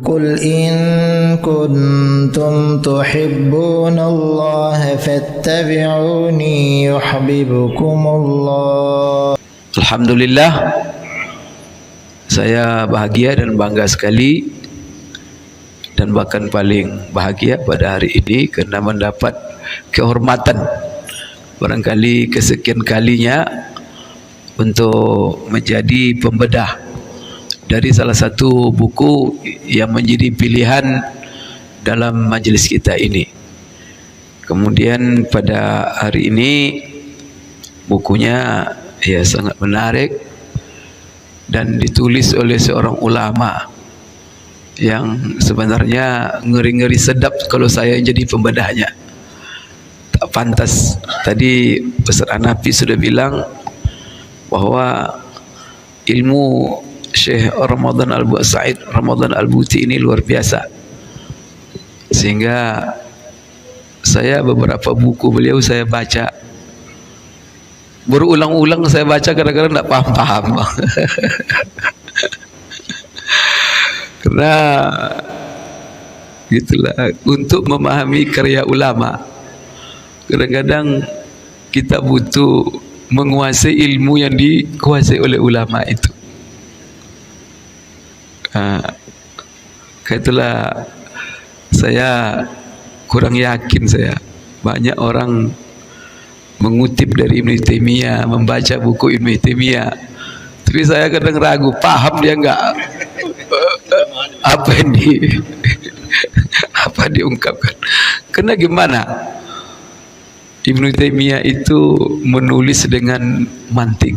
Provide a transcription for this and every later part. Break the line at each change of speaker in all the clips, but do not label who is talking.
Qul in kuntum tuhibbunallaha fattabi'uni yuhibbukumullah.
Alhamdulillah, saya bahagia dan bangga sekali dan bahkan paling bahagia pada hari ini karena mendapat kehormatan barangkali kesekian kalinya untuk menjadi pembedah dari salah satu buku yang menjadi pilihan dalam majelis kita ini. Kemudian pada hari ini bukunya ya sangat menarik dan ditulis oleh seorang ulama yang sebenarnya ngeri-ngeri sedap kalau saya jadi pembedahnya. Tak pantas. Tadi Ustaz Hanafi sudah bilang bahwa ilmu Syekh Ramadan Al-Said Ramadan Al-Buti ini luar biasa, sehingga saya beberapa buku beliau saya baca berulang-ulang, saya baca kadang-kadang tidak paham-paham karena gitulah, untuk memahami karya ulama kadang-kadang kita butuh menguasai ilmu yang dikuasai oleh ulama itu. Itulah saya kurang yakin, saya banyak orang mengutip dari Ibnu Taimiyah, membaca buku Ibnu Taimiyah, tapi saya kadang ragu paham dia enggak apa ini apa diungkapkan. Karena gimana, Ibnu Taimiyah itu menulis dengan mantik,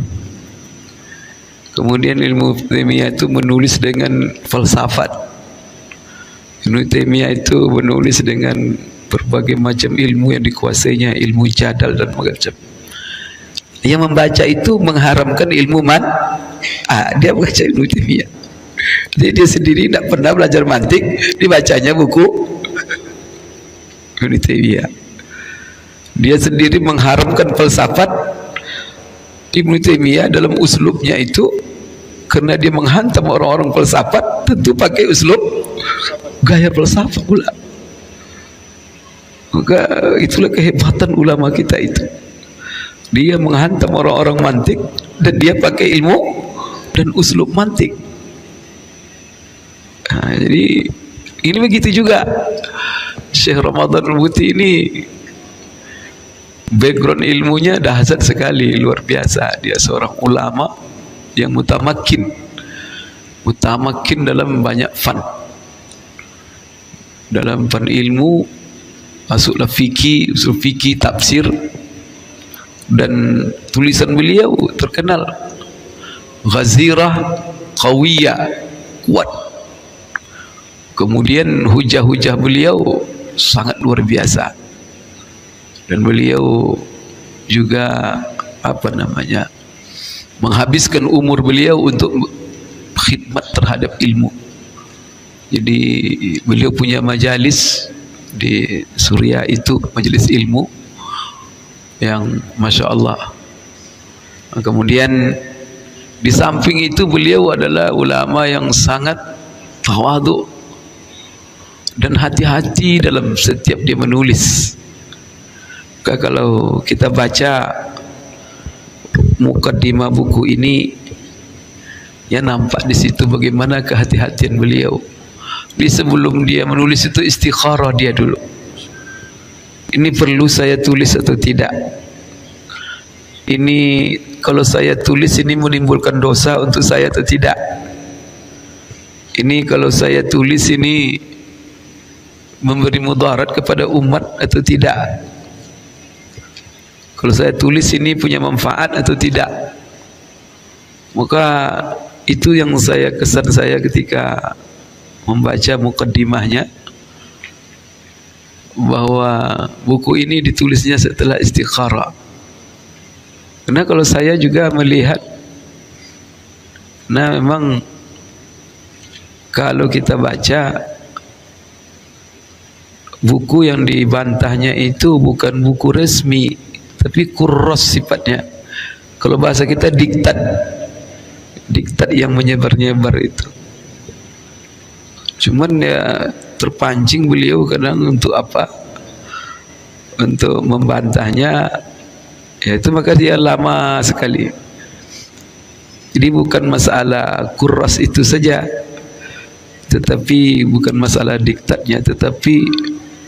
kemudian Ibnu Taimiyah itu menulis dengan falsafat, Ibnu Taimiyah itu menulis dengan berbagai macam ilmu yang dikuasainya, ilmu jadal dan macam. Yang membaca itu mengharamkan ilmu dia baca Ibnu Taimiyah. Jadi dia sendiri tidak pernah belajar mantik, dibacanya buku Ibnu Taimiyah. Dia sendiri mengharamkan falsafat. Ibnu Taimiyah dalam uslubnya itu, karena dia menghantam orang-orang falsafat, tentu pakai uslub gaya falsafah pula. Maka itulah kehebatan ulama kita itu. Dia menghantam orang-orang mantik dan dia pakai ilmu dan uslub mantik. Jadi ini begitu juga Syekh Ramadan Al-Buti ini, background ilmunya dahsyat sekali, luar biasa. Dia seorang ulama yang mutamakin dalam banyak fan. Dalam fan ilmu masuklah fikih, usul fikih, tafsir, dan tulisan beliau terkenal ghazirah, qawiyah, kuat. Kemudian hujah-hujah beliau sangat luar biasa. Dan beliau juga menghabiskan umur beliau untuk khidmat terhadap ilmu. Jadi beliau punya majalis di Suriah itu, majelis ilmu yang Masya Allah. Kemudian di samping itu beliau adalah ulama yang sangat tawadhu dan hati-hati dalam setiap dia menulis. Kalau kita baca mukaddimah buku ini, ya nampak di situ bagaimana kehati-hatian beliau. Di sebelum dia menulis itu istikharah dia dulu. Ini perlu saya tulis atau tidak? Ini kalau saya tulis ini menimbulkan dosa untuk saya atau tidak? Ini kalau saya tulis ini memberi mudarat kepada umat atau tidak? Kalau saya tulis ini punya manfaat atau tidak? Maka itu yang kesan saya ketika membaca mukaddimahnya, bahwa buku ini ditulisnya setelah istikharah. Karena kalau saya juga melihat, nah memang kalau kita baca buku yang dibantahnya itu bukan buku resmi, tapi kurros sifatnya. Kalau bahasa kita diktat yang menyebar-nyebar itu. Cuman ya terpancing beliau kadang untuk apa? Untuk membantahnya, yaitu maka dia lama sekali. Jadi bukan masalah kuras itu saja, tetapi bukan masalah diktatnya, tetapi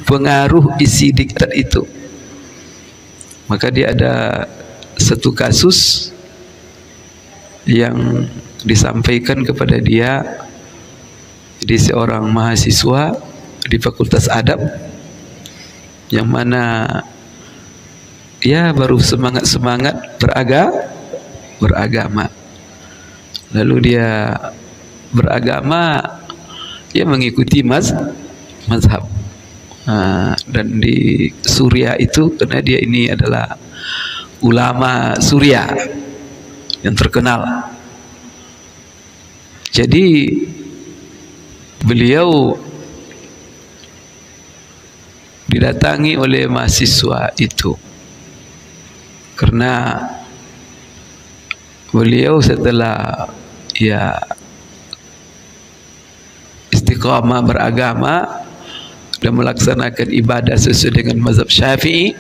pengaruh isi diktat itu. Maka dia ada satu kasus yang disampaikan kepada dia. Jadi seorang mahasiswa di Fakultas Adab yang mana dia baru semangat beragama. Lalu dia beragama, dia mengikuti mazhab. Dan di Suriah itu, karena dia ini adalah ulama Suriah yang terkenal. Jadi beliau didatangi oleh mahasiswa itu karena beliau setelah ya istiqamah beragama dan melaksanakan ibadah sesuai dengan mazhab Syafi'i,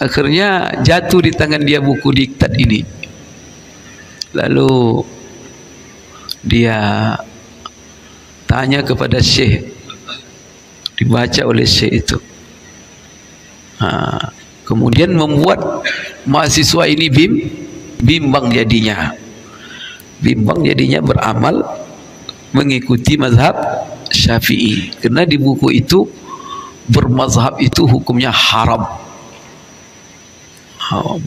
akhirnya jatuh di tangan dia buku diktat ini. Lalu dia tanya kepada syekh, dibaca oleh syekh itu. Kemudian membuat mahasiswa ini bimbang jadinya. Bimbang jadinya beramal mengikuti mazhab Syafi'i. Karena di buku itu bermazhab itu hukumnya haram.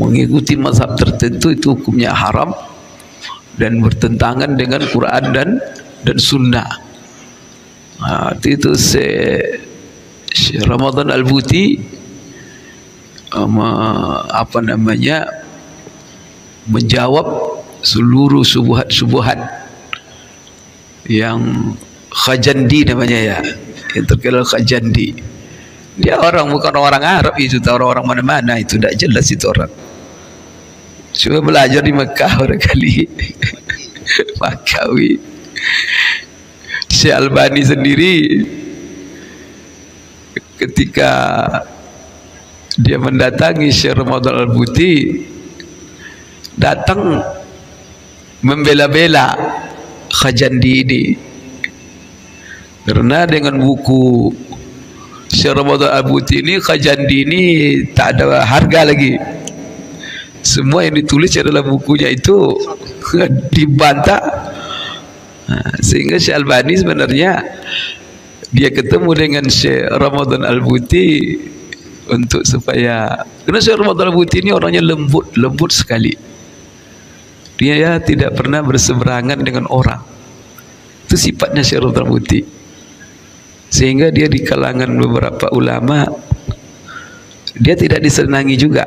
Mengikuti mazhab tertentu itu hukumnya haram dan bertentangan dengan Quran dan Sunnah. Itu Syekh Ramadan Al-Buti menjawab seluruh subuhat yang Khajandi namanya ya, yang terkenal Khajandi. Dia bukan orang Arab itu, orang mana-mana itu, tidak jelas itu orang. Cuma belajar di Mekah barangkali. Makawi. Syekh Albani sendiri ketika dia mendatangi Syekh Ramadan Al-Buti, datang membela-bela Khajandi ini karena dengan buku Syekh Ramadan Al-Buti ini, Khajandi ini tak ada harga lagi. Semua yang ditulis adalah bukunya itu dibantah. Sehingga Syekh Albani sebenarnya dia ketemu dengan Syekh Ramadan Al-Buti untuk supaya, karena Syekh Ramadan Al-Buti ini orangnya lembut sekali. Dia ya tidak pernah berseberangan dengan orang. Itu sifatnya Syekh Ramadan Al-Buti. Sehingga dia di kalangan beberapa ulama dia tidak disenangi juga.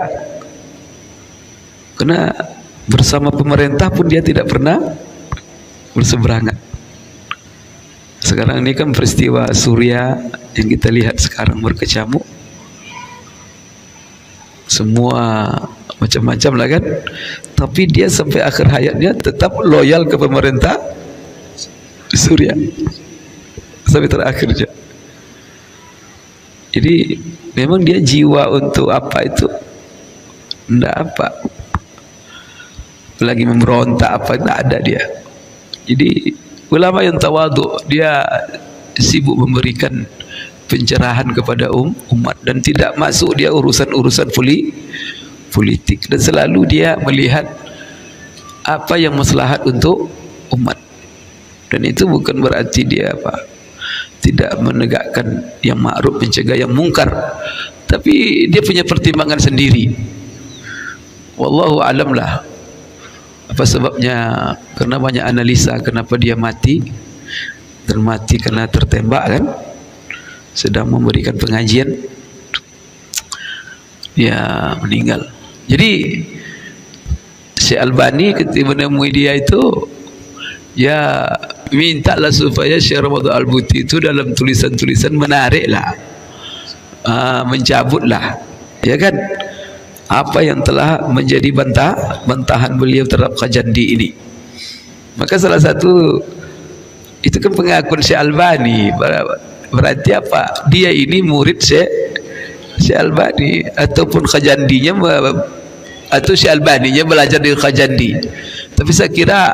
Karena bersama pemerintah pun dia tidak pernah berseberangan. Sekarang ini kan peristiwa Suriah yang kita lihat sekarang berkecamuk, semua macam-macam lah kan. Tapi dia sampai akhir hayatnya tetap loyal ke pemerintah Suriah sampai terakhir aja. Jadi memang dia jiwa untuk apa itu tidak apa, lagi memberontak apa, tidak ada dia. Jadi ulama yang tawadhu, dia sibuk memberikan pencerahan kepada umat dan tidak masuk dia urusan-urusan politik, dan selalu dia melihat apa yang maslahat untuk umat. Dan itu bukan berarti dia tidak menegakkan yang ma'ruf, mencegah yang mungkar, tapi dia punya pertimbangan sendiri. Wallahu alam lah apa sebabnya, karena banyak analisa kenapa dia mati. Dan mati karena tertembak kan, sedang memberikan pengajian dia meninggal. Jadi Syekh Albani ketika menemui dia itu, ya mintalah supaya Syekh Ramadan Al-Buti itu dalam tulisan-tulisan menariklah, mencabutlah, ya kan, apa yang telah menjadi bantahan beliau terhadap Khajandi ini. Maka salah satu Itu kan pengakuan Syekh Albani. Berarti apa? Dia ini murid Syekh Albani, ataupun Khajandinya, atau Syekh Albaninya belajar dari Khajandi. Tapi saya kira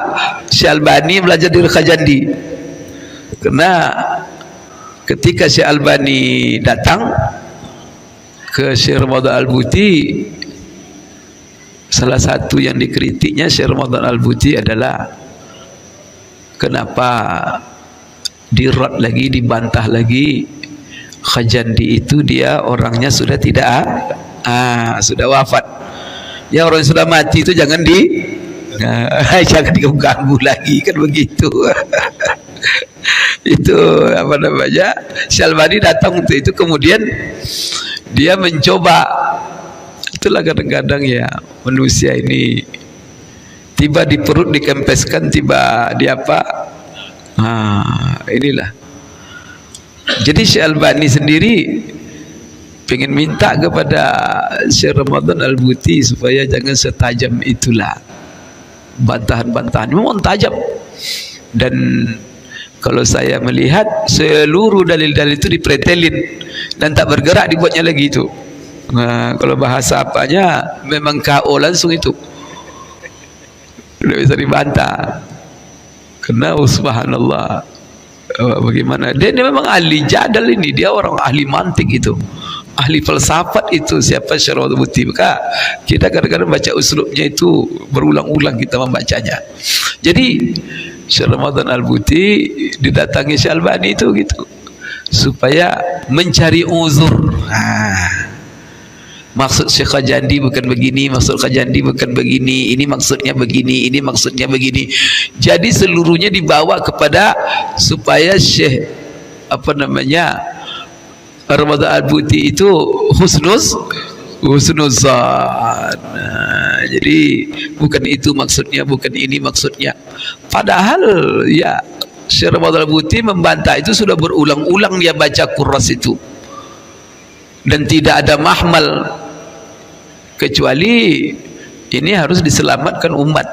Syekh Albani belajar dari Khajandi, karena ketika Syekh Albani datang ke Syekh Ramadan Al-Buti, salah satu yang dikritiknya Syekh Ramadan Al-Buti adalah kenapa dirot lagi, dibantah lagi. Khajandi itu dia orangnya sudah tidak sudah wafat. Ya, orang yang sudah mati itu jangan jangan diganggu lagi, kan begitu. Itu apa namanya, Syekh Albani datang untuk itu, kemudian dia mencoba. Itulah kadang-kadang ya manusia ini, tiba di perut dikempeskan, tiba di apa, inilah. Jadi Syekh Albani sendiri pengen minta kepada Syekh Ramadan Al-Buti supaya jangan setajam itulah bantahan-bantahan. Memang tajam, dan kalau saya melihat seluruh dalil-dalil itu dipretelin dan tak bergerak, dibuatnya lagi itu. Kalau bahasa apanya memang KO langsung itu, tidak bisa dibantah. Karena subhanallah, bagaimana dia memang ahli jadal ini, dia orang ahli mantik itu, ahli falsafat itu, siapa Syekh Ramadan Al-Buti. Maka kita kadang-kadang baca uslubnya itu berulang-ulang kita membacanya. Jadi Syekh Ramadan Al-Buti didatangi Syekh Albani itu gitu, supaya mencari uzur. Maksud Syekh Khajandi bukan begini, maksud Khajandi bukan begini, ini maksudnya begini, ini maksudnya begini. Jadi seluruhnya dibawa kepada supaya Syekh apa namanya Ramadan Al-Buti itu husnuzan. Jadi bukan itu maksudnya, bukan ini maksudnya. Padahal ya Syekh Ramadan Al-Buti membantah itu sudah berulang-ulang, dia baca Qurras itu, dan tidak ada mahmal kecuali ini harus diselamatkan umat.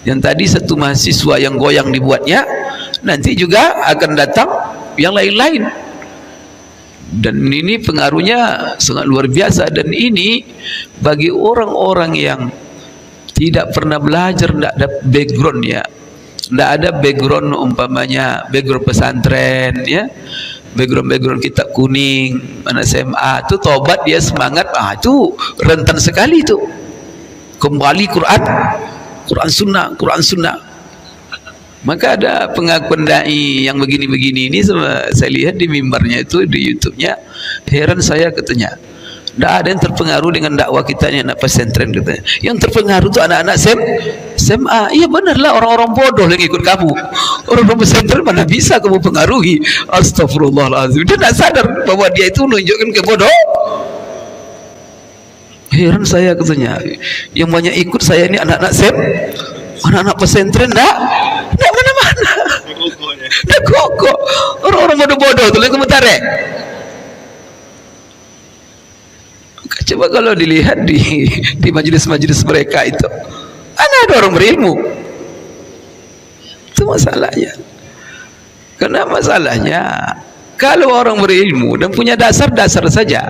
Yang tadi satu mahasiswa yang goyang dibuatnya, nanti juga akan datang yang lain-lain, dan ini pengaruhnya sangat luar biasa. Dan ini bagi orang-orang yang tidak pernah belajar, tidak ada background ya, tidak ada background umpamanya background pesantren ya, background kitab kuning, mana SMA, itu tobat dia semangat, itu rentan sekali itu. Kembali Quran Sunnah. Maka ada pengakuan dai yang begini-begini ini, saya lihat di mimbarnya itu, di YouTube-nya, heran saya katanya. Tidak ada yang terpengaruh dengan dakwah kita ini, anak pesantren katanya. Yang terpengaruh itu anak-anak SMA. Iya benarlah, orang-orang bodoh yang ikut kamu. Orang-orang pesantren mana bisa kamu pengaruhi? Astagfirullahaladzim. Dia tidak sadar bahwa dia itu menunjukkan kebodoh. Heran saya katanya. Yang banyak ikut saya ini anak-anak anak-anak pesantren, tidak mana-mana. Tidak kok. Orang-orang bodoh-bodoh itu lagi komentar. Coba kalau dilihat di majelis-majelis mereka itu, ada orang berilmu. Itu masalahnya. Karena masalahnya kalau orang berilmu dan punya dasar-dasar saja,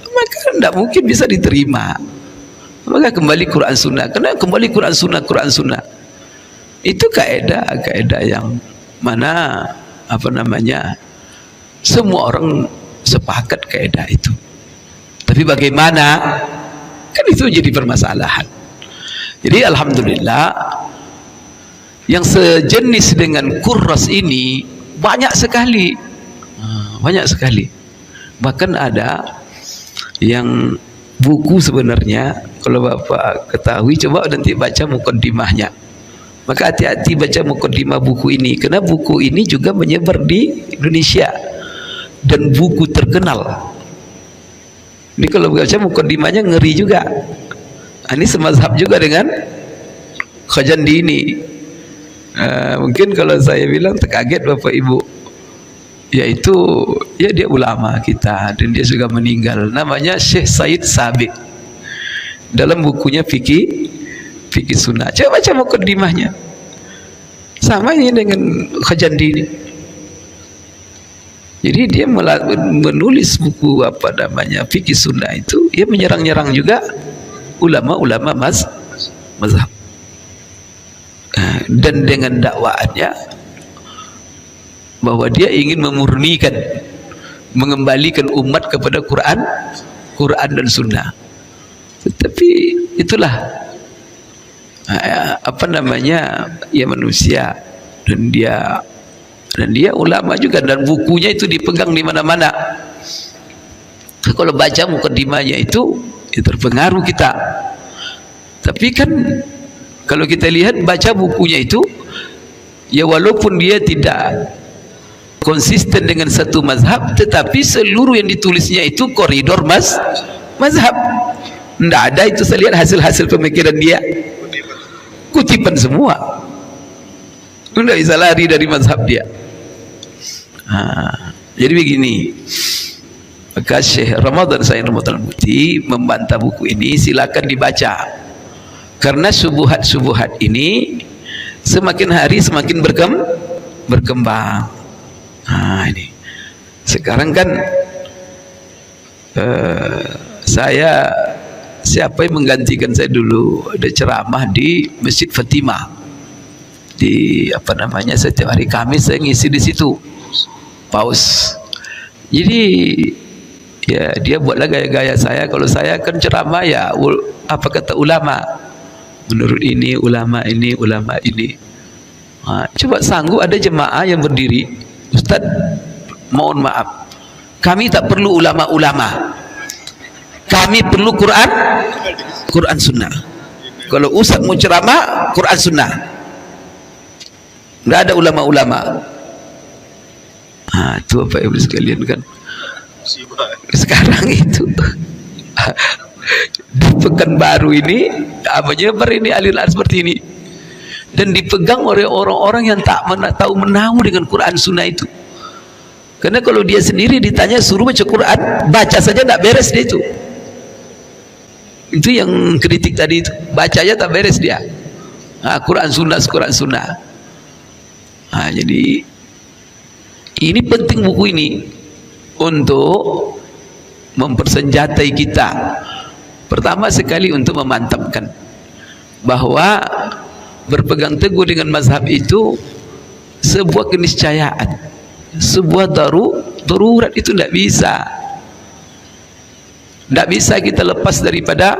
maka tidak mungkin bisa diterima. Maka kembali Quran Sunnah. Karena kembali Quran Sunnah itu kaedah yang mana apa namanya, semua orang sepakat kaedah itu. Tapi bagaimana, kan itu jadi permasalahan. Jadi alhamdulillah yang sejenis dengan Qurras ini banyak sekali, bahkan ada yang buku sebenarnya, kalau Bapak ketahui, coba nanti baca mukaddimahnya. Maka hati-hati baca mukaddimah buku ini, karena buku ini juga menyebar di Indonesia dan buku terkenal. Ini kalau baca mukaddimahnya ngeri juga. Ini semazhab juga dengan Khajandi ini. Mungkin kalau saya bilang terkaget Bapak Ibu, yaitu ya dia ulama kita dan dia juga meninggal. Namanya Syekh Said Sabiq. Dalam bukunya Fikih Sunnah. Coba baca mukaddimahnya. Sama ini dengan Khajandi ini. Jadi dia menulis buku apa namanya fikih sunnah itu, dia menyerang-nyerang juga ulama-ulama mazhab. Dan dengan dakwaannya bahwa dia ingin memurnikan, mengembalikan umat kepada Quran dan Sunnah. Tetapi itulah apa namanya, ya manusia, dan dia ulama juga, dan bukunya itu dipegang di mana-mana. Kalau baca mukadimahnya itu ya terpengaruh kita. Tapi kan kalau kita lihat baca bukunya itu, ya walaupun dia tidak konsisten dengan satu mazhab, tetapi seluruh yang ditulisnya itu koridor mazhab. Tidak ada itu, saya lihat hasil-hasil pemikiran dia kutipan semua. Tidak bisa lari dari mazhab dia. Jadi begini, maka Syekh Ramadan Said Al-Muti membantah buku ini, silakan dibaca, karena subuhat-subuhat ini semakin hari semakin berkembang. Ini sekarang kan siapa yang menggantikan saya dulu, ada ceramah di Masjid Fatimah, di apa namanya, setiap hari Kamis saya ngisi di situ, paus. Jadi ya dia buatlah gaya-gaya saya. Kalau saya kan ceramah ya apa kata ulama, menurut ini ulama ini, ulama ini. Coba sanggup ada jemaah yang berdiri, Ustaz, mohon maaf, kami tak perlu ulama-ulama, kami perlu Quran Sunnah. Kalau Ustaz mau ceramah, Quran Sunnah, nggak ada ulama-ulama. Itu apa ibu sekalian kan. Sekarang itu di Pekanbaru ini, Menyebar ini aliran seperti ini, dan dipegang oleh orang-orang yang tak tahu menahu dengan Quran Sunnah itu. Karena kalau dia sendiri ditanya suruh baca Quran, baca saja tak beres dia itu. Itu yang kritik tadi itu, baca aja tak beres dia. Quran Sunnah, Quran Sunnah. Jadi ini penting buku ini untuk mempersenjatai kita. Pertama sekali untuk memantapkan bahwa berpegang teguh dengan mazhab itu sebuah keniscayaan, sebuah darurat. Itu tidak bisa kita lepas daripada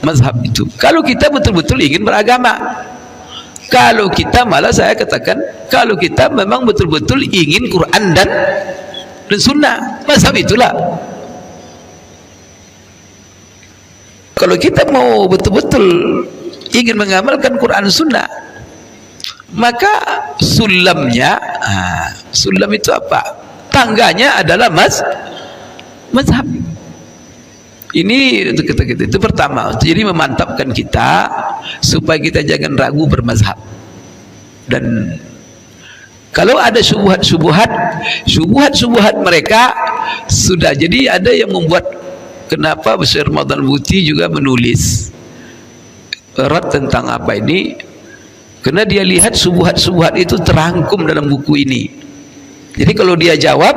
mazhab itu. Kalau kita betul-betul ingin beragama, kalau kita, malah saya katakan, kalau kita memang betul-betul ingin Quran dan Sunnah, mazhab itulah. Kalau kita mau betul-betul ingin mengamalkan Quran Sunnah, maka sulamnya, sulam itu apa? Tangganya adalah mazhab. Ini itu pertama. Jadi memantapkan kita supaya kita jangan ragu bermazhab. Dan kalau ada subuhat mereka sudah. Jadi ada yang membuat, kenapa Syekh Ramadan Buti juga menulis erat tentang apa ini, karena dia lihat subuhat itu terangkum dalam buku ini. Jadi kalau dia jawab,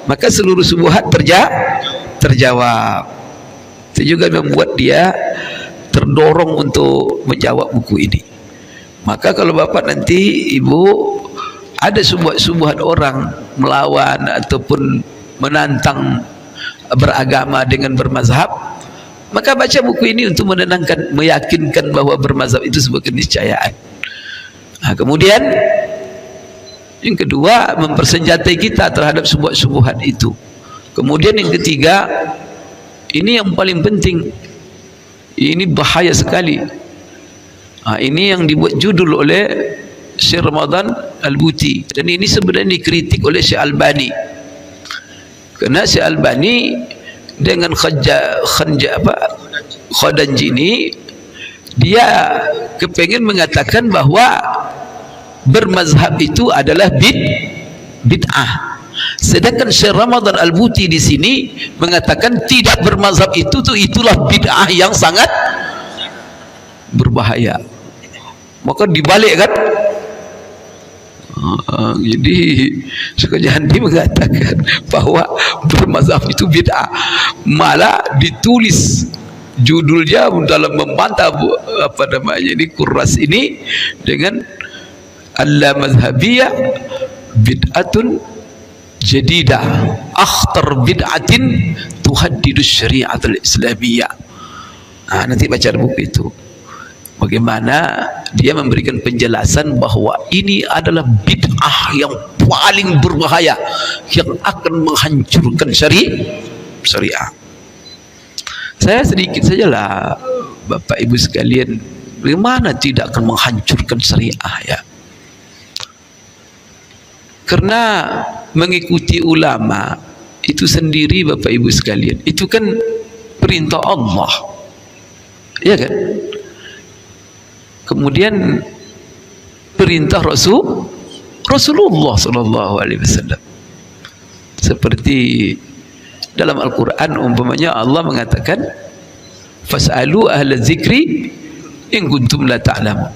maka seluruh subuhat terjawab. Itu juga membuat dia terdorong untuk menjawab buku ini. Maka kalau bapak nanti, ibu, ada subuhat orang melawan ataupun menantang beragama dengan bermazhab, maka baca buku ini untuk menenangkan, meyakinkan bahwa bermazhab itu sebuah keniscayaan. Kemudian yang kedua, mempersenjatai kita terhadap subuhat itu. Kemudian yang ketiga, ini yang paling penting, ini bahaya sekali. Ini yang dibuat judul oleh Syekh Ramadan Al-Buti, dan ini sebenarnya dikritik oleh Syekh Albani. Karena Syekh Albani dengan Khadanji ini, dia kepengen mengatakan bahwa bermazhab itu adalah bid'ah. Sedangkan Syekh Ramadan Al-Buti di sini mengatakan tidak bermazhab itulah bid'ah yang sangat berbahaya. Maka dibalik kan, Jadi Sukhajandi mengatakan bahwa bermazhab itu bid'ah, malah ditulis judulnya dalam membantah apa namanya ini Kurras ini dengan al-mazhabiyah bid'atun jadidah akhtar bid'atin tuhaddidus syari'atul islamiyah. Nanti baca buku itu bagaimana dia memberikan penjelasan bahwa ini adalah bid'ah yang paling berbahaya yang akan menghancurkan syariah. Saya sedikit sajalah Bapak Ibu sekalian, bagaimana tidak akan menghancurkan syariah ya? Karena mengikuti ulama itu sendiri Bapak Ibu sekalian, itu kan perintah Allah, ya kan? Kemudian perintah Rasulullah sallallahu alaihi wasallam. Seperti dalam Al-Qur'an umpamanya Allah mengatakan fas'alu ahla dzikri in kuntum la ta'lamun.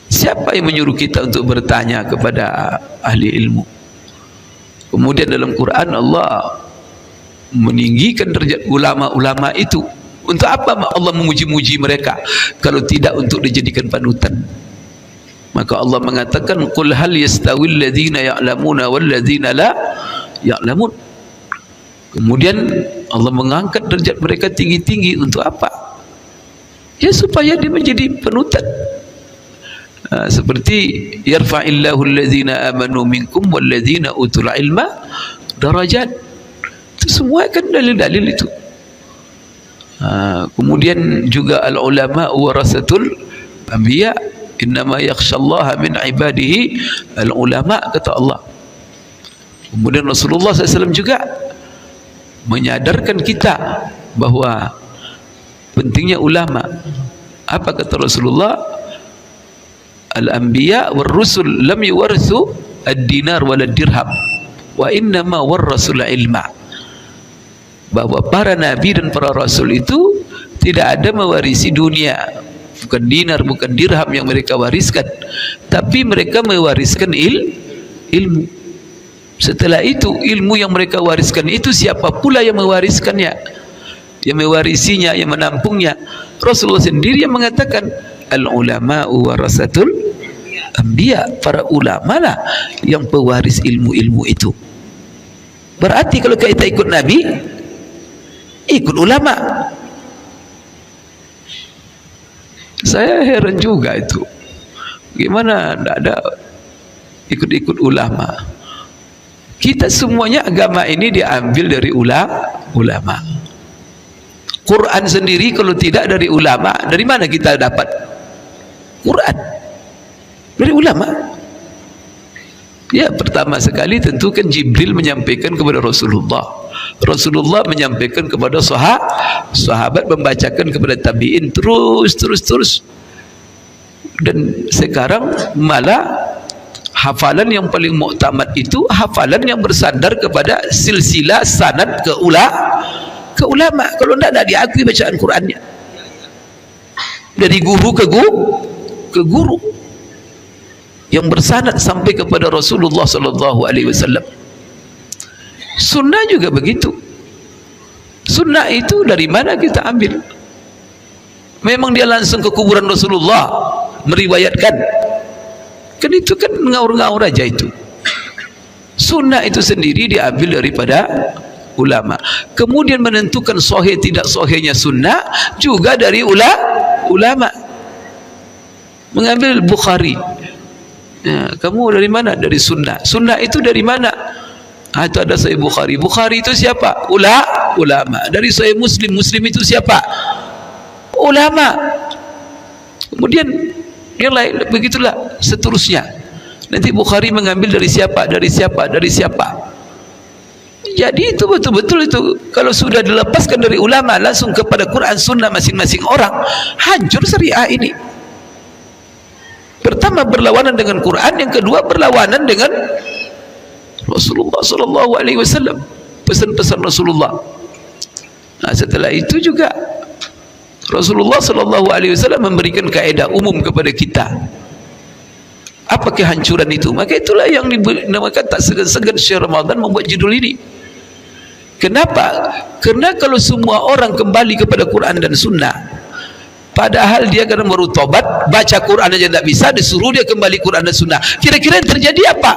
Siapa yang menyuruh kita untuk bertanya kepada ahli ilmu? Kemudian dalam Quran Allah meninggikan derajat ulama-ulama itu. Untuk apa Allah memuji-muji mereka kalau tidak untuk dijadikan panutan? Maka Allah mengatakan qul hal yastawil ladzina ya'lamuna wal ladzina la ya'lamun. Kemudian Allah mengangkat derajat mereka tinggi-tinggi untuk apa? Ya supaya dia menjadi panutan. Seperti yarfa'illahu alladzina amanu minkum wal ladzina utul ilma darajat. Itu semua kan dalil-dalil itu. Kemudian juga al-ulama warasatul anbiya, innama yakhshallaha min ibadihi al-ulama, kata Allah. Kemudian Rasulullah SAW juga menyadarkan kita bahwa pentingnya ulama. Apa kata Rasulullah? Al-anbiya wal rusul lam yuwarithu ad-dinar wal dirham wa innama warasul ilma. Bahwa para nabi dan para rasul itu tidak ada mewarisi dunia, bukan dinar, bukan dirham yang mereka wariskan, tapi mereka mewariskan ilmu. Setelah itu ilmu yang mereka wariskan itu siapa pula yang mewariskannya, yang mewarisinya, yang menampungnya? Rasulullah sendiri yang mengatakan al-ulama'u warasatul anbiya, para ulama lah yang pewaris ilmu-ilmu itu. Berarti kalau kita ikut Nabi, ikut ulama. Saya heran juga itu, gimana tidak ada ikut-ikut ulama. Kita semuanya agama ini diambil dari ulama. Quran sendiri kalau tidak dari ulama, dari mana kita dapat Quran? Dari ulama. Ya, pertama sekali tentu kan Jibril menyampaikan kepada Rasulullah. Rasulullah menyampaikan kepada sahabat, membacakan kepada tabi'in, terus. Dan sekarang malah hafalan yang paling muktamad itu hafalan yang bersandar kepada silsilah sanad ke ulama. Kalau tidak diakui bacaan Qurannya dari guru ke guru yang bersanad sampai kepada Rasulullah sallallahu alaihi wasallam. Sunnah juga begitu. Sunnah itu dari mana kita ambil? Memang dia langsung ke kuburan Rasulullah meriwayatkan? Kan itu kan ngaur-ngaur aja itu. Sunnah itu sendiri diambil daripada ulama. Kemudian menentukan sahih tidak sahihnya sunnah juga dari ulama. Mengambil Bukhari, ya, kamu dari mana? Dari sunnah. Sunnah itu dari mana? Itu ada Sahih Bukhari. Bukhari itu siapa? Ulama. Dari Sahih Muslim. Muslim itu siapa? Ulama. Kemudian yang lain begitulah seterusnya. Nanti Bukhari mengambil dari siapa? Dari siapa? Dari siapa? Jadi itu betul-betul itu kalau sudah dilepaskan dari ulama langsung kepada Quran sunnah masing-masing orang, hancur syariah ini. Pertama berlawanan dengan Quran, yang kedua berlawanan dengan Rasulullah sallallahu alaihi wasallam, pesan-pesan Rasulullah. Nah, setelah itu juga Rasulullah sallallahu alaihi wasallam memberikan kaidah umum kepada kita. Apa kehancuran itu? Maka itulah yang dinamakan tak segan-segan Syekh Ramadan membuat judul ini. Kenapa? Karena kalau semua orang kembali kepada Quran dan Sunnah, padahal dia kena baru tobat, baca Quran aja tidak bisa, disuruh dia kembali Quran dan Sunnah, kira-kira yang terjadi apa?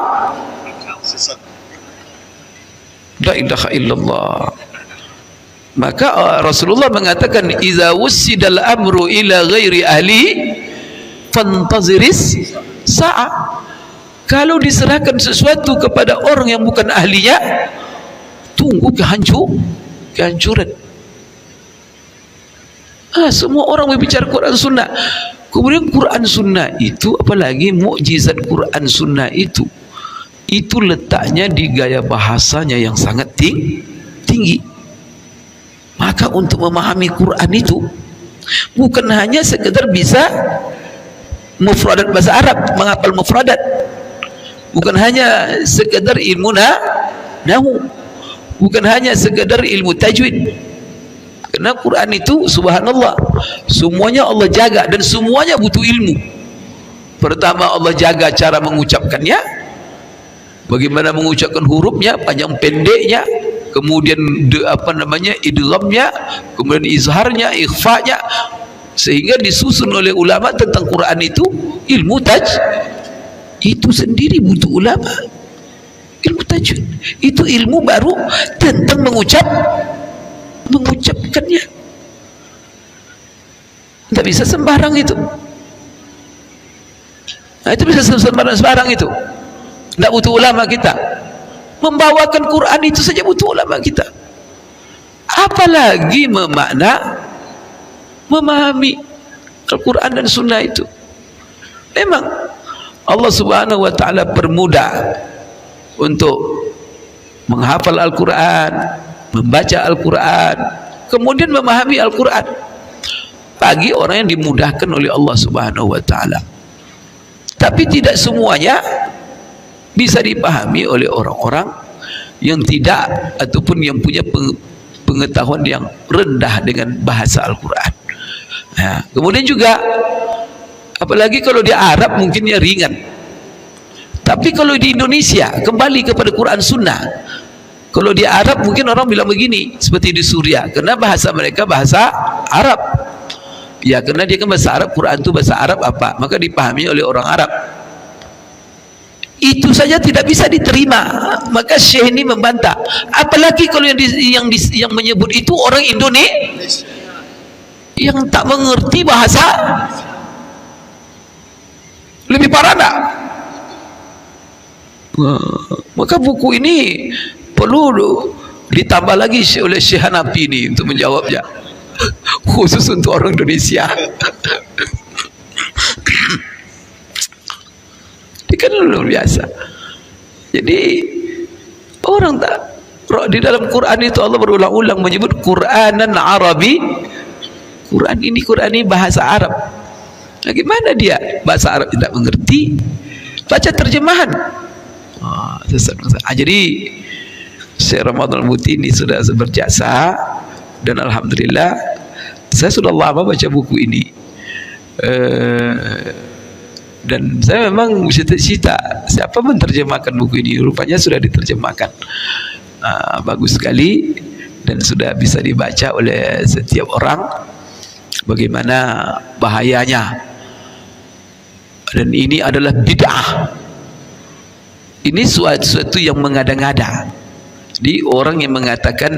La ilaha illallah. Maka Rasulullah mengatakan, "Idza wussidal amru ila ghairi ahli fantaziris sa'ah." Kalau diserahkan sesuatu kepada orang yang bukan ahlinya, tunggu kehancuran. Semua orang berbicara Quran Sunnah. Kemudian Quran Sunnah itu, apalagi mukjizat Quran Sunnah itu letaknya di gaya bahasanya yang sangat tinggi. Maka untuk memahami Quran itu bukan hanya sekedar bisa mufradat bahasa Arab, menghafal mufradat, bukan hanya sekedar ilmu nahwu, bukan hanya sekedar ilmu tajwid. Karena Quran itu subhanallah, semuanya Allah jaga dan semuanya butuh ilmu. Pertama, Allah jaga cara mengucapkannya, bagaimana mengucapkan hurufnya, panjang pendeknya, kemudian idghamnya, kemudian izharnya, ikhfanya, sehingga disusun oleh ulama tentang Quran itu. Ilmu itu sendiri butuh ulama. Ilmu tajwid itu ilmu baru tentang mengucapkannya. Tidak bisa sembarang itu. Itu bisa sembarang itu. Tidak butuh ulama kita. Membawakan Quran itu saja butuh ulama kita. Apalagi memahami Al-Quran dan Sunnah itu. Memang Allah Subhanahu wa Ta'ala permudah untuk menghafal Al-Quran, membaca Al-Quran, kemudian memahami Al-Quran, bagi orang yang dimudahkan oleh Allah Subhanahu wa Ta'ala. Tapi tidak semuanya bisa dipahami oleh orang-orang yang tidak, ataupun yang punya pengetahuan yang rendah dengan bahasa Al-Quran. Kemudian juga apalagi kalau di Arab mungkinnya ringan, tapi kalau di Indonesia kembali kepada Quran Sunnah. Kalau di Arab mungkin orang bilang begini, seperti di Suriah, karena bahasa mereka bahasa Arab. Ya, karena dia kan bahasa Arab, Quran itu bahasa Arab apa, maka dipahami oleh orang Arab. Itu saja tidak bisa diterima. Maka Syekh ini membantah. Apalagi kalau yang menyebut itu orang Indonesia yang tak mengerti bahasa. Lebih parah tak? Maka buku ini perlu ditambah lagi oleh Syekh Hanafi ini untuk menjawabnya, khusus untuk orang Indonesia. Ini kan luar biasa. Jadi orang tak, di dalam Quran itu Allah berulang-ulang menyebut Quranan Arabi. Quran ini bahasa Arab. Nah, gimana dia bahasa Arab tidak mengerti? Baca terjemahan. Jadi Syekh Ramadan Al-Muti ini sudah berjasa, dan alhamdulillah saya sudah lama baca buku ini. Dan saya memang cita-cita siapa menerjemahkan buku ini, rupanya sudah diterjemahkan. Bagus sekali dan sudah bisa dibaca oleh setiap orang. Bagaimana bahayanya, dan ini adalah bid'ah. Ini suatu yang mengada-ngada. Di orang yang mengatakan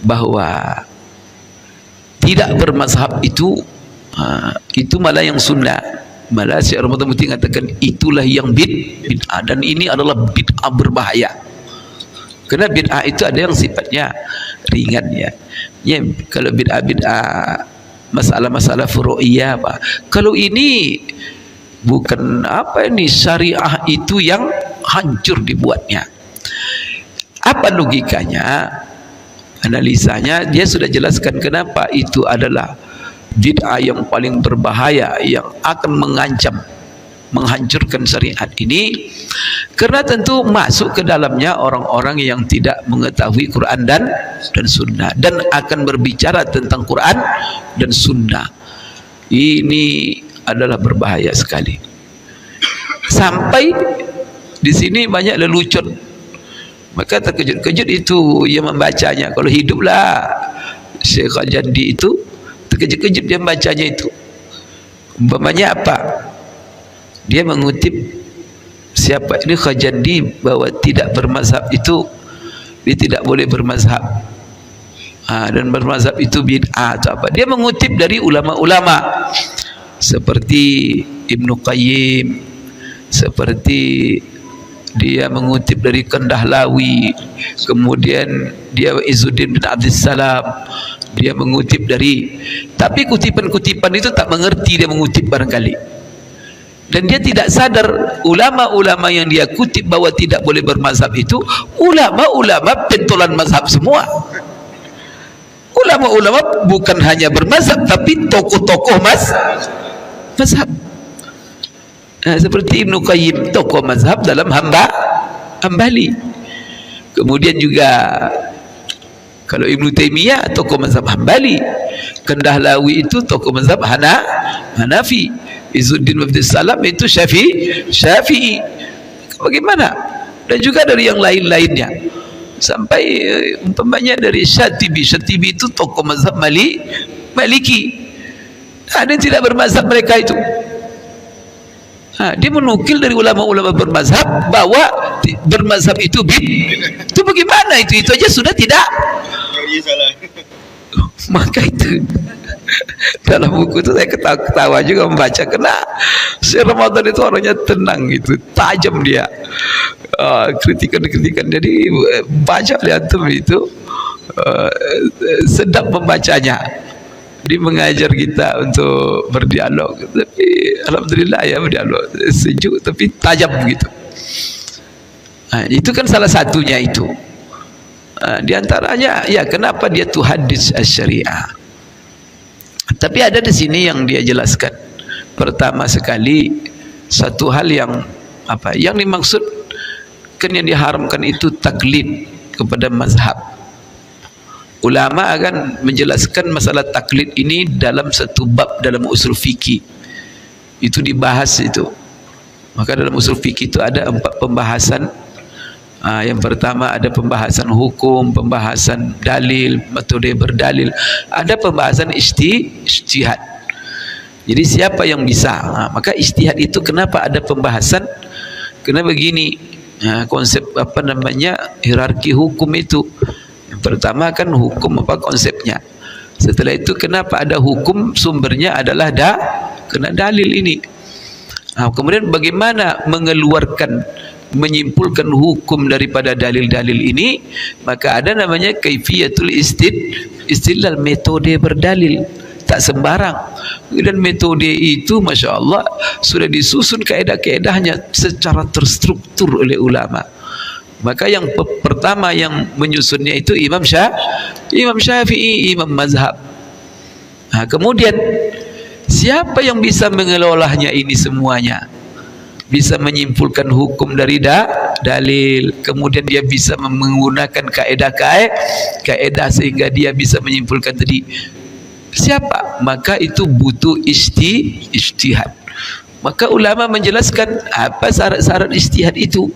bahwa tidak bermazhab itu malah yang sunnah. Malah Syekh Ramadan Muti mengatakan itulah yang bid'ah, dan ini adalah bid'ah berbahaya. Karena bid'ah itu ada yang sifatnya ringan ya. Kalau bid'ah masalah-masalah furu'iyah apa. Kalau ini bukan syariah itu yang hancur dibuatnya. Apa logikanya? Analisanya dia sudah jelaskan kenapa itu adalah bid'ah yang paling berbahaya, yang akan mengancam, menghancurkan syariat ini. Karena tentu masuk ke dalamnya orang-orang yang tidak mengetahui Quran dan Sunnah, dan akan berbicara tentang Quran dan Sunnah. Ini adalah berbahaya sekali. sampai di sini banyak lelucon. Maka terkejut-kejut itu yang membacanya. Kalau hiduplah Syekh Khajandi itu, terkejut-kejut dia membacanya itu. Umpamanya apa? Dia mengutip siapa ini Khajandi, bahwa tidak bermazhab itu, dia tidak boleh bermazhab. Dan bermazhab itu bid'ah atau apa. Dia mengutip dari ulama-ulama seperti Ibnu Qayyim, seperti dia mengutip dari Kandahlawi, kemudian dia Izzuddin bin Abdussalam, dia mengutip dari, tapi kutipan-kutipan itu tak mengerti dia mengutip barangkali. Dan dia tidak sadar ulama-ulama yang dia kutip bahwa tidak boleh bermazhab itu ulama-ulama pentolan mazhab semua. Ulama-ulama bukan hanya bermazhab, tapi tokoh-tokoh mazhab. Seperti Ibnu Qayyim, tokoh mazhab dalam Hambali. Kemudian juga kalau Ibnu Taimiyah, tokoh mazhab Hambali. Kandahlawi itu tokoh mazhab Hanafi. Izzuddin bin Abdussalam itu Syafi'i. Bagaimana? Dan juga dari yang lain-lainnya. Sampai umpamanya dari Syatibi itu tokoh mazhab Maliki. Dia tidak bermazhab mereka itu. Dia menukil dari ulama-ulama bermazhab bahwa bermazhab itu itu bagaimana itu aja sudah tidak. Maka itu dalam buku itu saya ketawa juga membaca, karena Syekh Ramadan itu orangnya tenang, itu tajam dia. Kritikan, jadi baca lihat itu sedap membacanya. Dia mengajar kita untuk berdialog, tapi alhamdulillah ya berdialog sejuk tapi tajam begitu. Itu kan salah satunya itu. Di antaranya ya kenapa dia tuh hadis syariah. Tapi ada di sini yang dia jelaskan. Pertama sekali, satu hal yang apa? Yang dimaksud kan yang diharamkan itu taklid kepada mazhab. Ulama akan menjelaskan masalah taklid ini dalam satu bab dalam usul fikih. Itu dibahas itu. Maka dalam usul fikih itu ada 4 pembahasan. Yang pertama ada pembahasan hukum, pembahasan dalil, metode berdalil, ada pembahasan ijtihad. Jadi siapa yang bisa? Maka ijtihad itu kenapa ada pembahasan? Karena begini, konsep apa namanya hierarki hukum itu. Yang pertama kan hukum apa konsepnya. Setelah itu kenapa ada hukum? Sumbernya adalah kena dalil ini. Kemudian bagaimana menyimpulkan hukum daripada dalil-dalil ini? Maka ada namanya kaifiyatul istidlal, metode berdalil. Tak sembarang. Dan metode itu Masya Allah sudah disusun kaedah-kaedahnya secara terstruktur oleh ulama. Maka yang pertama yang menyusunnya itu Imam Syafi'i, imam mazhab. Kemudian siapa yang bisa mengelolanya ini semuanya? Bisa menyimpulkan hukum dari dalil, kemudian dia bisa menggunakan kaedah sehingga dia bisa menyimpulkan tadi. Siapa? Maka itu butuh ijtihad. Maka ulama menjelaskan apa syarat-syarat ijtihad itu.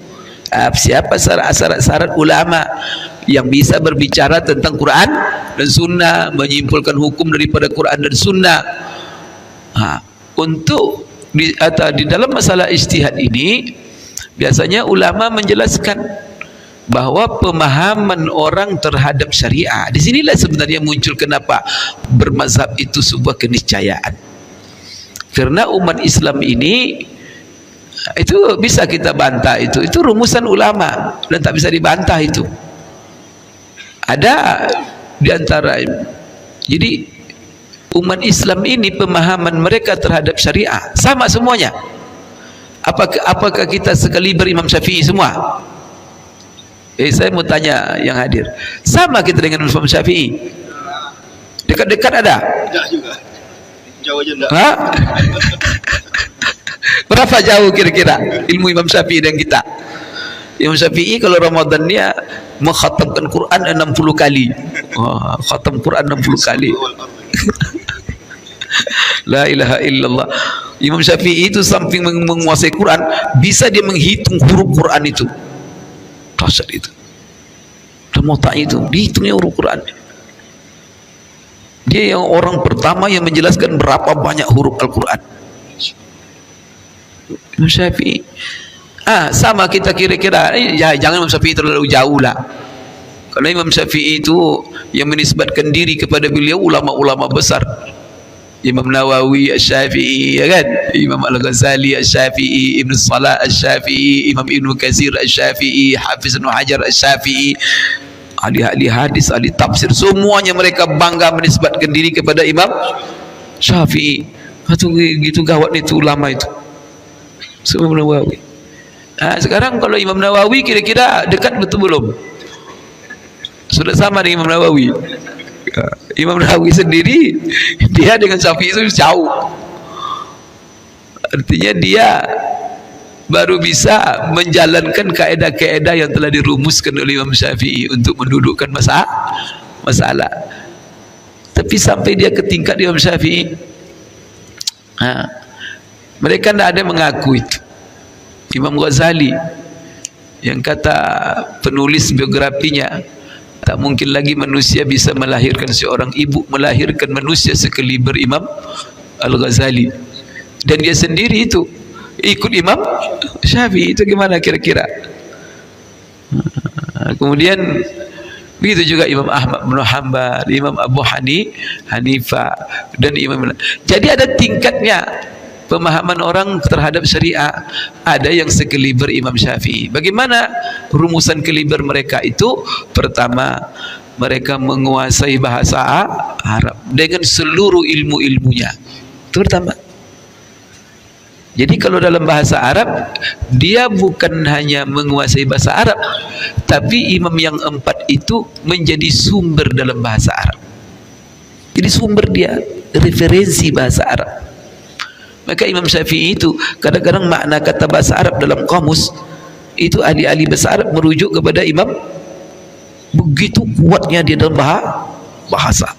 Siapa syarat-syarat ulama yang bisa berbicara tentang Quran dan Sunnah, menyimpulkan hukum daripada Quran dan Sunnah. Untuk di dalam masalah ijtihad ini biasanya ulama menjelaskan bahwa pemahaman orang terhadap syariah, di sinilah sebenarnya muncul kenapa bermazhab itu sebuah keniscayaan. Karena umat Islam ini itu bisa kita bantah, itu rumusan ulama dan tak bisa dibantah itu. Ada di antara, jadi umat Islam ini pemahaman mereka terhadap syariah sama semuanya. Apakah kita sekaliber Imam Syafi'i semua? Saya mau tanya yang hadir, sama kita dengan Imam Syafi'i? Dekat-dekat ada? Tidak juga. Jauh aja enggak. Berapa jauh kira-kira ilmu Imam Syafi'i dan kita? Imam Syafi'i kalau Ramadan dia mengkhatamkan Quran 60 kali. Khatam Quran 60 kali. La ilaha illallah. Imam Syafi'i itu samping menguasai Quran, bisa dia menghitung huruf Quran itu. Dahsyat itu. Dalam otaknya itu dihitungnya huruf Quran. Dia yang orang pertama yang menjelaskan berapa banyak huruf Al-Quran. Imam Syafi'i. Sama kita kira-kira, jangan Imam Syafi'i terlalu jauh lah. Karena Imam Syafi'i itu yang menisbatkan diri kepada beliau ulama-ulama besar. Imam Nawawi Asy-Syafi'i, ya kan? Imam Al-Ghazali Asy-Syafi'i, Ibn Salah Asy-Syafi'i, Imam Ibn Katsir Asy-Syafi'i, Hafiz Ibn Hajar Asy-Syafi'i, ahli-ahli hadis, ahli tafsir, semuanya mereka bangga menisbatkan diri kepada Imam Syafi'i. Itu gitu gawat itu ulama itu. Imam Nawawi. Sekarang kalau Imam Nawawi kira-kira dekat betul belum? Sudah sama dengan Imam Nawawi. Imam Nawawi sendiri dia dengan Syafi'i itu jauh. Artinya dia baru bisa menjalankan kaedah-kaedah yang telah dirumuskan oleh Imam Syafi'i untuk mendudukkan masalah. Tapi sampai dia ke tingkat Imam Syafi'i, mereka tidak ada yang mengaku itu. Imam Ghazali yang kata penulis biografinya, tak mungkin lagi manusia bisa melahirkan seorang ibu melahirkan manusia sekaliber Imam Al-Ghazali, dan dia sendiri itu ikut Imam Syafi'i. Itu gimana kira-kira? Kemudian begitu juga Imam Ahmad bin Hanbal, Imam Abu Hanifah, dan Imam. Jadi ada tingkatnya pemahaman orang terhadap syariah. Ada yang sekaliber Imam Syafi'i. Bagaimana rumusan kaliber mereka itu? Pertama, mereka menguasai bahasa Arab dengan seluruh ilmu-ilmunya. Itu pertama. Jadi kalau dalam bahasa Arab, dia bukan hanya menguasai bahasa Arab, tapi imam yang empat itu menjadi sumber dalam bahasa Arab. Jadi sumber dia, referensi bahasa Arab. Maka Imam Syafi'i itu kadang-kadang makna kata bahasa Arab dalam kamus itu ahli-ahli bahasa Arab merujuk kepada imam. Begitu kuatnya dia dalam bahasa.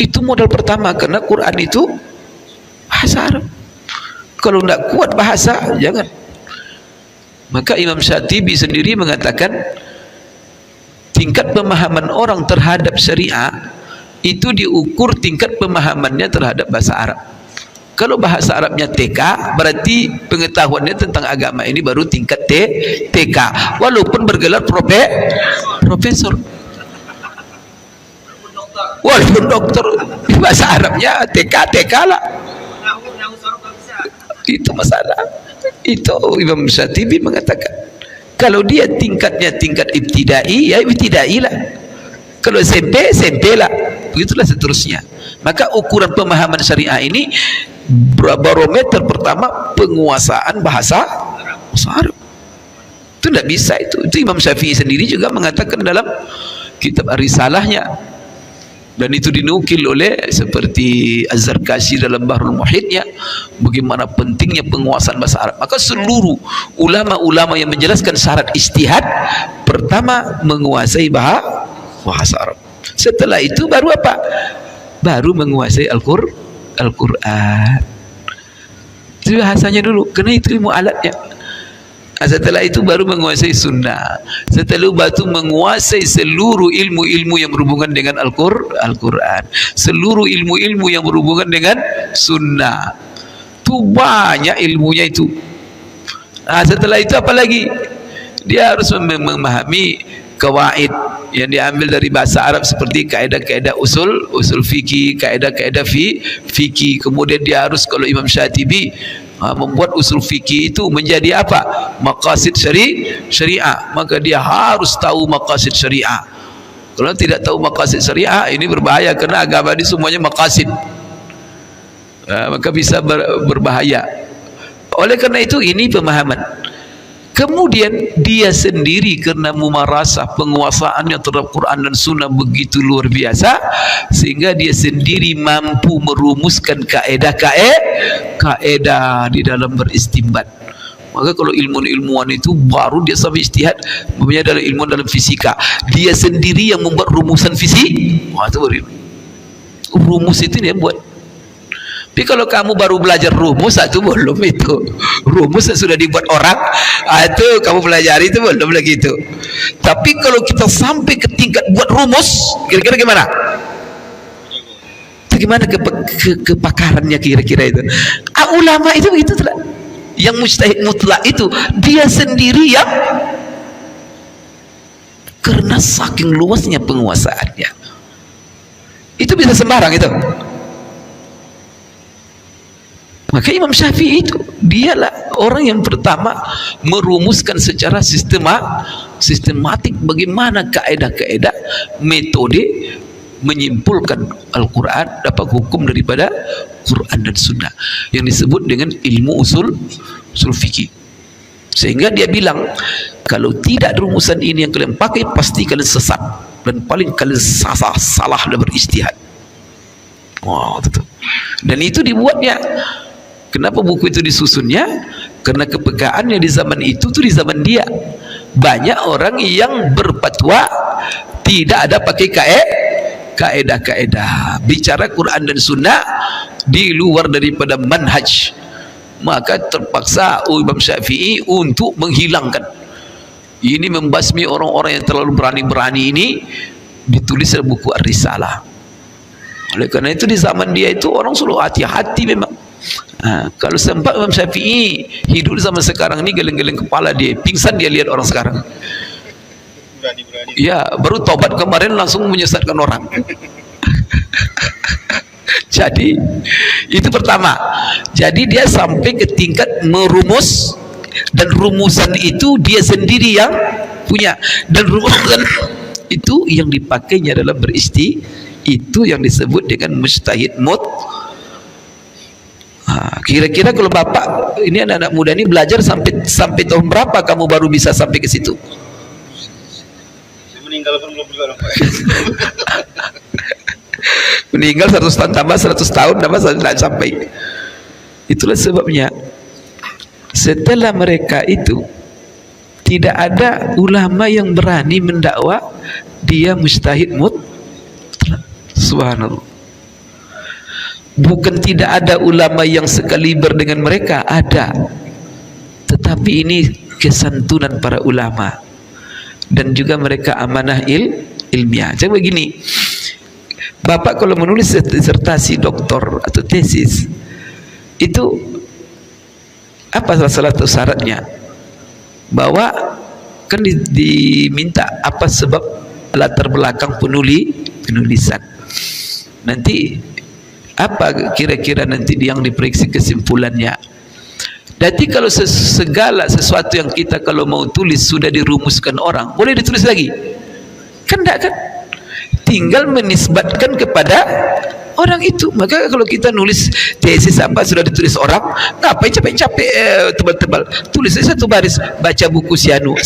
Itu modal pertama, karena Quran itu bahasa Arab. Kalau tidak kuat bahasa, jangan. Maka Imam Syatibi sendiri mengatakan tingkat pemahaman orang terhadap syariah itu diukur tingkat pemahamannya terhadap bahasa Arab. Kalau bahasa Arabnya TK, berarti pengetahuannya tentang agama ini baru tingkat TK, walaupun bergelar profesor, walaupun dokter, bahasa Arabnya TK lah. Itu masalah. Itu Imam Syatibi mengatakan, kalau dia tingkatnya tingkat ibtidai, ya ibtidai lah. Kalau SMP lah. Begitulah seterusnya. Maka ukuran pemahaman syariah ini, barometer pertama penguasaan bahasa Arab. Itu tidak bisa itu. Itu Imam Syafi'i sendiri juga mengatakan dalam kitab Ar-Risalahnya. Dan itu dinukil oleh seperti Az-Zarkashi dalam Bahrul Muhitnya, bagaimana pentingnya penguasaan bahasa Arab. Maka seluruh ulama-ulama yang menjelaskan syarat ijtihad, pertama menguasai bahasa Arab. Setelah itu baru apa? Baru menguasai Al-Quran. Itu bahasanya dulu, karena itu ilmu alatnya. Setelah itu baru menguasai sunnah. Setelah itu menguasai seluruh ilmu-ilmu yang berhubungan dengan Al-Quran, seluruh ilmu-ilmu yang berhubungan dengan sunnah. Itu banyak ilmunya itu. Setelah itu apa lagi? Dia harus memahami kawaid yang diambil dari bahasa Arab, seperti kaedah-kaedah usul fikih, kaedah-kaedah fikih. Kemudian dia harus, kalau Imam Syatibi membuat usul fikih itu menjadi apa? Maqasid syariah. Maka dia harus tahu maqasid syariah. Kalau tidak tahu maqasid syariah, ini berbahaya, karena agama ini semuanya maqasid. Maka bisa berbahaya. Oleh karena itu, ini pemahaman. Kemudian dia sendiri karena mumarasah, penguasaannya terhadap Quran dan Sunnah begitu luar biasa, sehingga dia sendiri mampu merumuskan kaedah di dalam beristimbat. Maka kalau ilmuwan itu baru dia sampai ijtihad, namanya dalam ilmu dalam fisika, dia sendiri yang membuat rumusan fisik. Itu baru rumus itu dia buat. Tapi kalau kamu baru belajar rumus, itu belum itu. Rumus yang sudah dibuat orang, itu kamu pelajari itu belum lagi itu. Tapi kalau kita sampai ke tingkat buat rumus, kira-kira gimana? Itu gimana kepakarannya kira-kira itu? Ulama itu begitu tidak? Yang mujtahid mutlak itu dia sendiri yang karena saking luasnya penguasaannya itu bisa sembarang itu. Maka Imam Syafi'i itu dialah orang yang pertama merumuskan secara sistematik bagaimana kaedah-kaedah metode menyimpulkan Al-Quran dapat hukum daripada Quran dan Sunnah yang disebut dengan ilmu usul fikih. Sehingga dia bilang, kalau tidak rumusan ini yang kalian pakai, pasti kalian sesat dan paling kalian salah dan beristihad. Wow, itu. Dan itu dibuatnya. Kenapa buku itu disusunnya? Karena kepekaannya di zaman itu tuh di zaman dia banyak orang yang berfatwa tidak ada pakai kaedah bicara Quran dan Sunnah di luar daripada manhaj. Maka terpaksa Imam Syafi'i untuk menghilangkan ini, membasmi orang-orang yang terlalu berani-berani ini, ditulis dalam buku Ar-Risalah. Oleh karena itu di zaman dia itu orang selalu hati-hati memang. Kalau sempat Imam Syafi'i hidup zaman sekarang ini, geleng-geleng kepala dia, pingsan dia lihat orang sekarang. Ya, baru tobat kemarin langsung menyesatkan orang. Jadi itu pertama. Jadi dia sampai ke tingkat merumus, dan rumusan itu dia sendiri yang punya, dan rumusan itu yang dipakainya dalam itu yang disebut dengan mujtahid kira-kira kalau bapak ini anak-anak muda ini belajar sampai tahun berapa kamu baru bisa sampai ke situ?
Saya meninggal pun belum juga
meninggal 100 tahun tambah 100 tahun tambah tidak sampai. Itulah sebabnya setelah mereka itu tidak ada ulama yang berani mendakwa dia mujtahid mutlak. Subhanallah. Bukan tidak ada ulama yang sekaliber dengan mereka, ada, tetapi ini kesantunan para ulama dan juga mereka amanah ilmiah. Coba begini, bapak kalau menulis disertasi doktor atau tesis itu apa salah satu syaratnya? Bahwa kan diminta apa sebab latar belakang penulisan. Nanti apa kira-kira nanti yang diperiksa kesimpulannya. Jadi kalau segala sesuatu yang kita kalau mau tulis sudah dirumuskan orang, boleh ditulis lagi? Kan enggak kan? Tinggal menisbatkan kepada orang itu. Maka kalau kita nulis tesis apa sudah ditulis orang, ngapain capek-capek tebal-tebal, tulis satu baris, baca buku Sianu,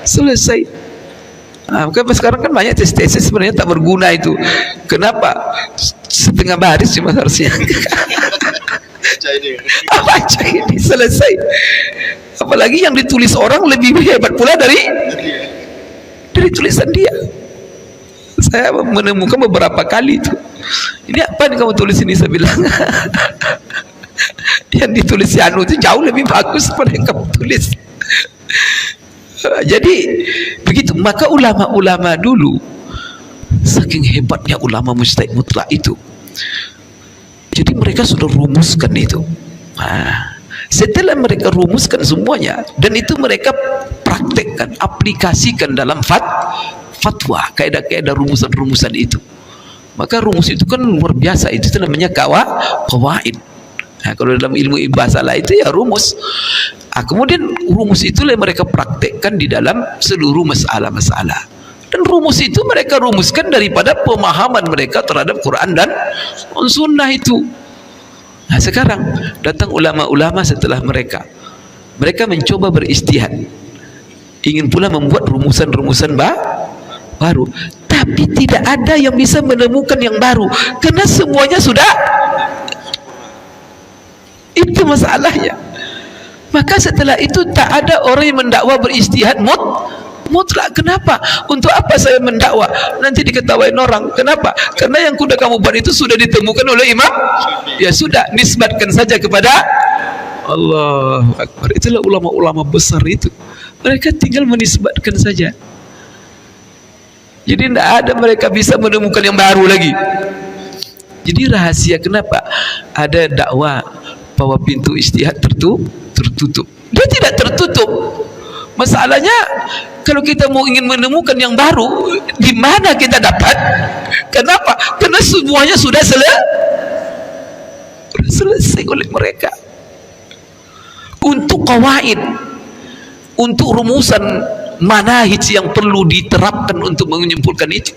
selesai. Maka sekarang kan banyak tesis sebenarnya tak berguna itu. Kenapa? Setengah baris cuma harusnya. Baca ini selesai. Apalagi yang ditulis orang lebih hebat pula dari tulisan dia. Saya menemukan beberapa kali itu. Ini apa yang kamu tulis ini? Saya bilang yang ditulis Sianu itu jauh lebih bagus daripada yang kamu tulis. Jadi begitu. Maka ulama-ulama dulu saking hebatnya ulama mujtahid mutlak itu, jadi mereka sudah rumuskan itu. Setelah mereka rumuskan semuanya dan itu mereka praktekkan, aplikasikan dalam fatwa, kaidah-kaidah rumusan-rumusan itu. Maka rumus itu kan luar biasa, itu namanya qawaid. Kalau dalam ilmu bahasa itu ya rumus. Kemudian rumus itulah yang mereka praktekkan di dalam seluruh masalah-masalah. Dan rumus itu mereka rumuskan daripada pemahaman mereka terhadap Quran dan Sunnah itu. Nah sekarang datang ulama-ulama setelah mereka mencoba beristihad, ingin pula membuat rumusan-rumusan baru, tapi tidak ada yang bisa menemukan yang baru karena semuanya sudah. Itu masalahnya. Maka setelah itu tak ada orang yang mendakwa beristihad mutlak. Kenapa? Untuk apa saya mendakwah nanti diketawain orang? Kenapa? Karena yang sudah kamu buat itu sudah ditemukan oleh Imam. Ya sudah, nisbatkan saja kepada Allahu Akbar. Itulah ulama-ulama besar itu. Mereka tinggal menisbatkan saja. Jadi tidak ada mereka bisa menemukan yang baru lagi. Jadi rahasia kenapa ada dakwah bahwa pintu ijtihad tertutup. Dia tidak tertutup. Masalahnya kalau kita mau ingin menemukan yang baru, di mana kita dapat? Kenapa? Karena semuanya sudah selesai oleh mereka. Untuk qawaid, untuk rumusan manahij yang perlu diterapkan untuk menyimpulkan itu.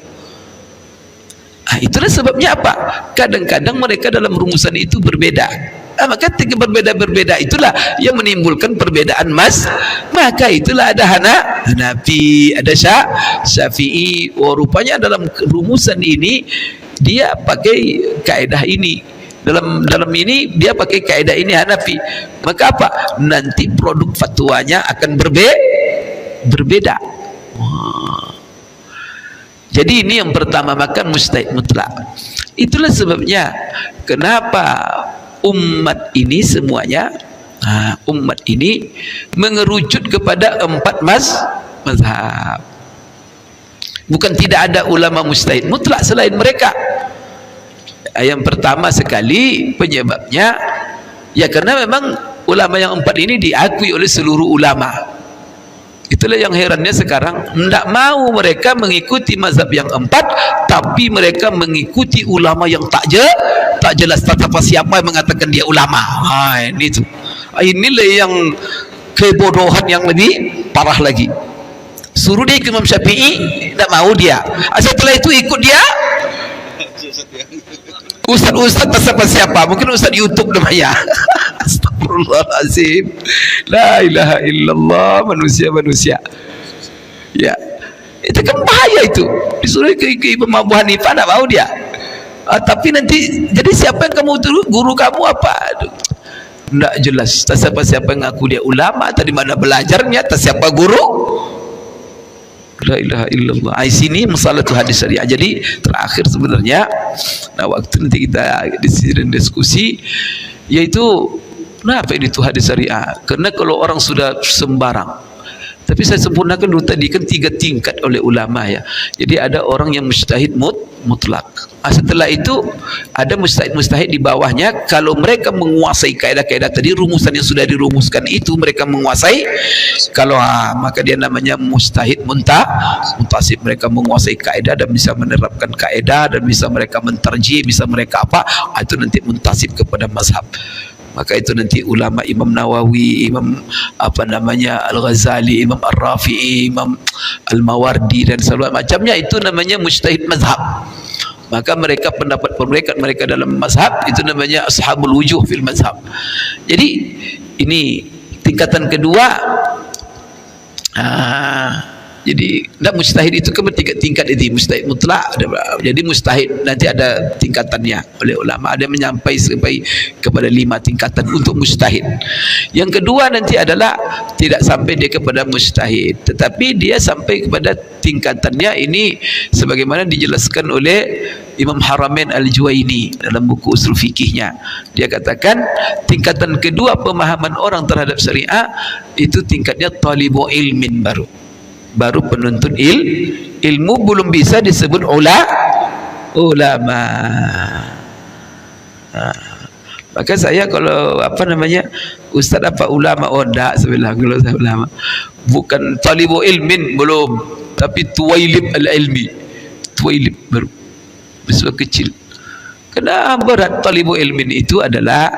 Itulah sebabnya apa? Kadang-kadang mereka dalam rumusan itu berbeda. Maka tiga berbeda-berbeda itulah yang menimbulkan perbedaan maka itulah ada Hanafi, ada Syafi'i. Rupanya dalam rumusan ini dia pakai kaedah ini, dalam ini dia pakai kaedah ini Hanafi. Maka apa? Nanti produk fatwanya akan berbeda. Jadi ini yang pertama, makan mustahid mutlak. Itulah sebabnya kenapa umat ini semuanya, umat ini mengerucut kepada 4 mazhab. Bukan tidak ada ulama mustahid mutlak selain mereka. Yang pertama sekali penyebabnya ya karena memang ulama yang 4 ini diakui oleh seluruh ulama. Itulah yang herannya sekarang, tidak mau mereka mengikuti mazhab yang 4, tapi mereka mengikuti ulama yang tak jelas siapa yang mengatakan dia ulama. Ini tu. Inilah yang kebodohan yang lebih parah lagi. Suruh dia ikut Imam Syafi'i, tidak mau dia. Setelah itu ikut dia ustaz-ustaz siapa, mungkin ustaz YouTube namanya. Astagfirullahaladzim, la ilaha illallah, manusia ya, itu kan bahaya. Itu disuruh ke Imam Abu Hanifah, tak mau dia. Tapi nanti jadi siapa yang kamu tuduh, guru kamu apa? Tidak jelas, tak siapa yang ngaku dia ulama, tadi mana belajarnya, tak siapa guru. La ilaha illallah. Sini masalah tu hadis syariah. Jadi terakhir sebenarnya, waktu nanti kita diskusi, yaitu kenapa ini tu hadis syariah? Karena kalau orang sudah sembarang, tapi saya sempurnakan dulu tadi kan 3 tingkat oleh ulama ya. Jadi ada orang yang mujtahid mutlak. Setelah itu ada mujtahid di bawahnya. Kalau mereka menguasai kaedah-kaedah tadi, rumusan yang sudah dirumuskan itu mereka menguasai. Kalau maka dia namanya mujtahid muntasib. Mereka menguasai kaedah dan bisa menerapkan kaedah dan bisa mereka mentarjih, bisa mereka apa? Itu nanti muntasib kepada mazhab. Maka itu nanti ulama Imam Nawawi, Imam Al-Ghazali, Imam Ar-Rafi'i, Imam Al-Mawardi dan segala macamnya, itu namanya mujtahid mazhab. Maka mereka pendapat mereka dalam mazhab itu namanya ashabul wujuh fil mazhab. Jadi ini tingkatan kedua. Jadi tidak mujtahid itu kan 3 tingkat itu, mujtahid mutlak. Jadi mujtahid nanti ada tingkatannya oleh ulama, ada sampai kepada 5 tingkatan untuk mujtahid. Yang kedua nanti adalah tidak sampai dia kepada mujtahid, tetapi dia sampai kepada tingkatannya ini sebagaimana dijelaskan oleh Imam Haramain Al-Juwaini dalam buku usul fikihnya. Dia katakan tingkatan kedua pemahaman orang terhadap syariah itu tingkatnya talibu ilmin, baru penuntut ilmu, belum bisa disebut ulama. Maka saya kalau ustaz apa ulama, tak sebelah. Kalau saya ulama bukan talibu ilmin belum, tapi tuwailib al-ilmi, tuwailib baru besar kecil. Karena berat talibu ilmin itu adalah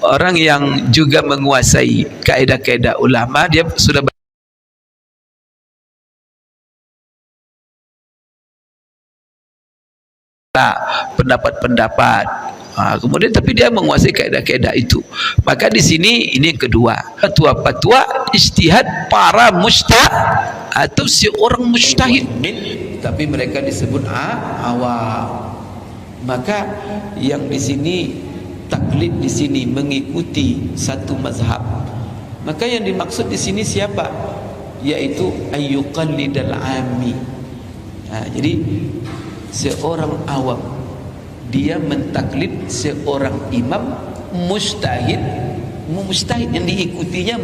orang yang juga menguasai kaedah-kaedah ulama, dia sudah pendapat-pendapat, kemudian tapi dia menguasai kaedah-kaedah itu. Maka di sini ini yang kedua, fatwa-fatwa ijtihad para mujtahid atau seorang mujtahid, tapi mereka disebut awam. Maka yang di sini taklid, di sini mengikuti satu mazhab. Maka yang dimaksud di sini siapa? yaitu ayyuqallidal ami. Jadi seorang awam dia mentaklid seorang imam mujtahid yang diikutinya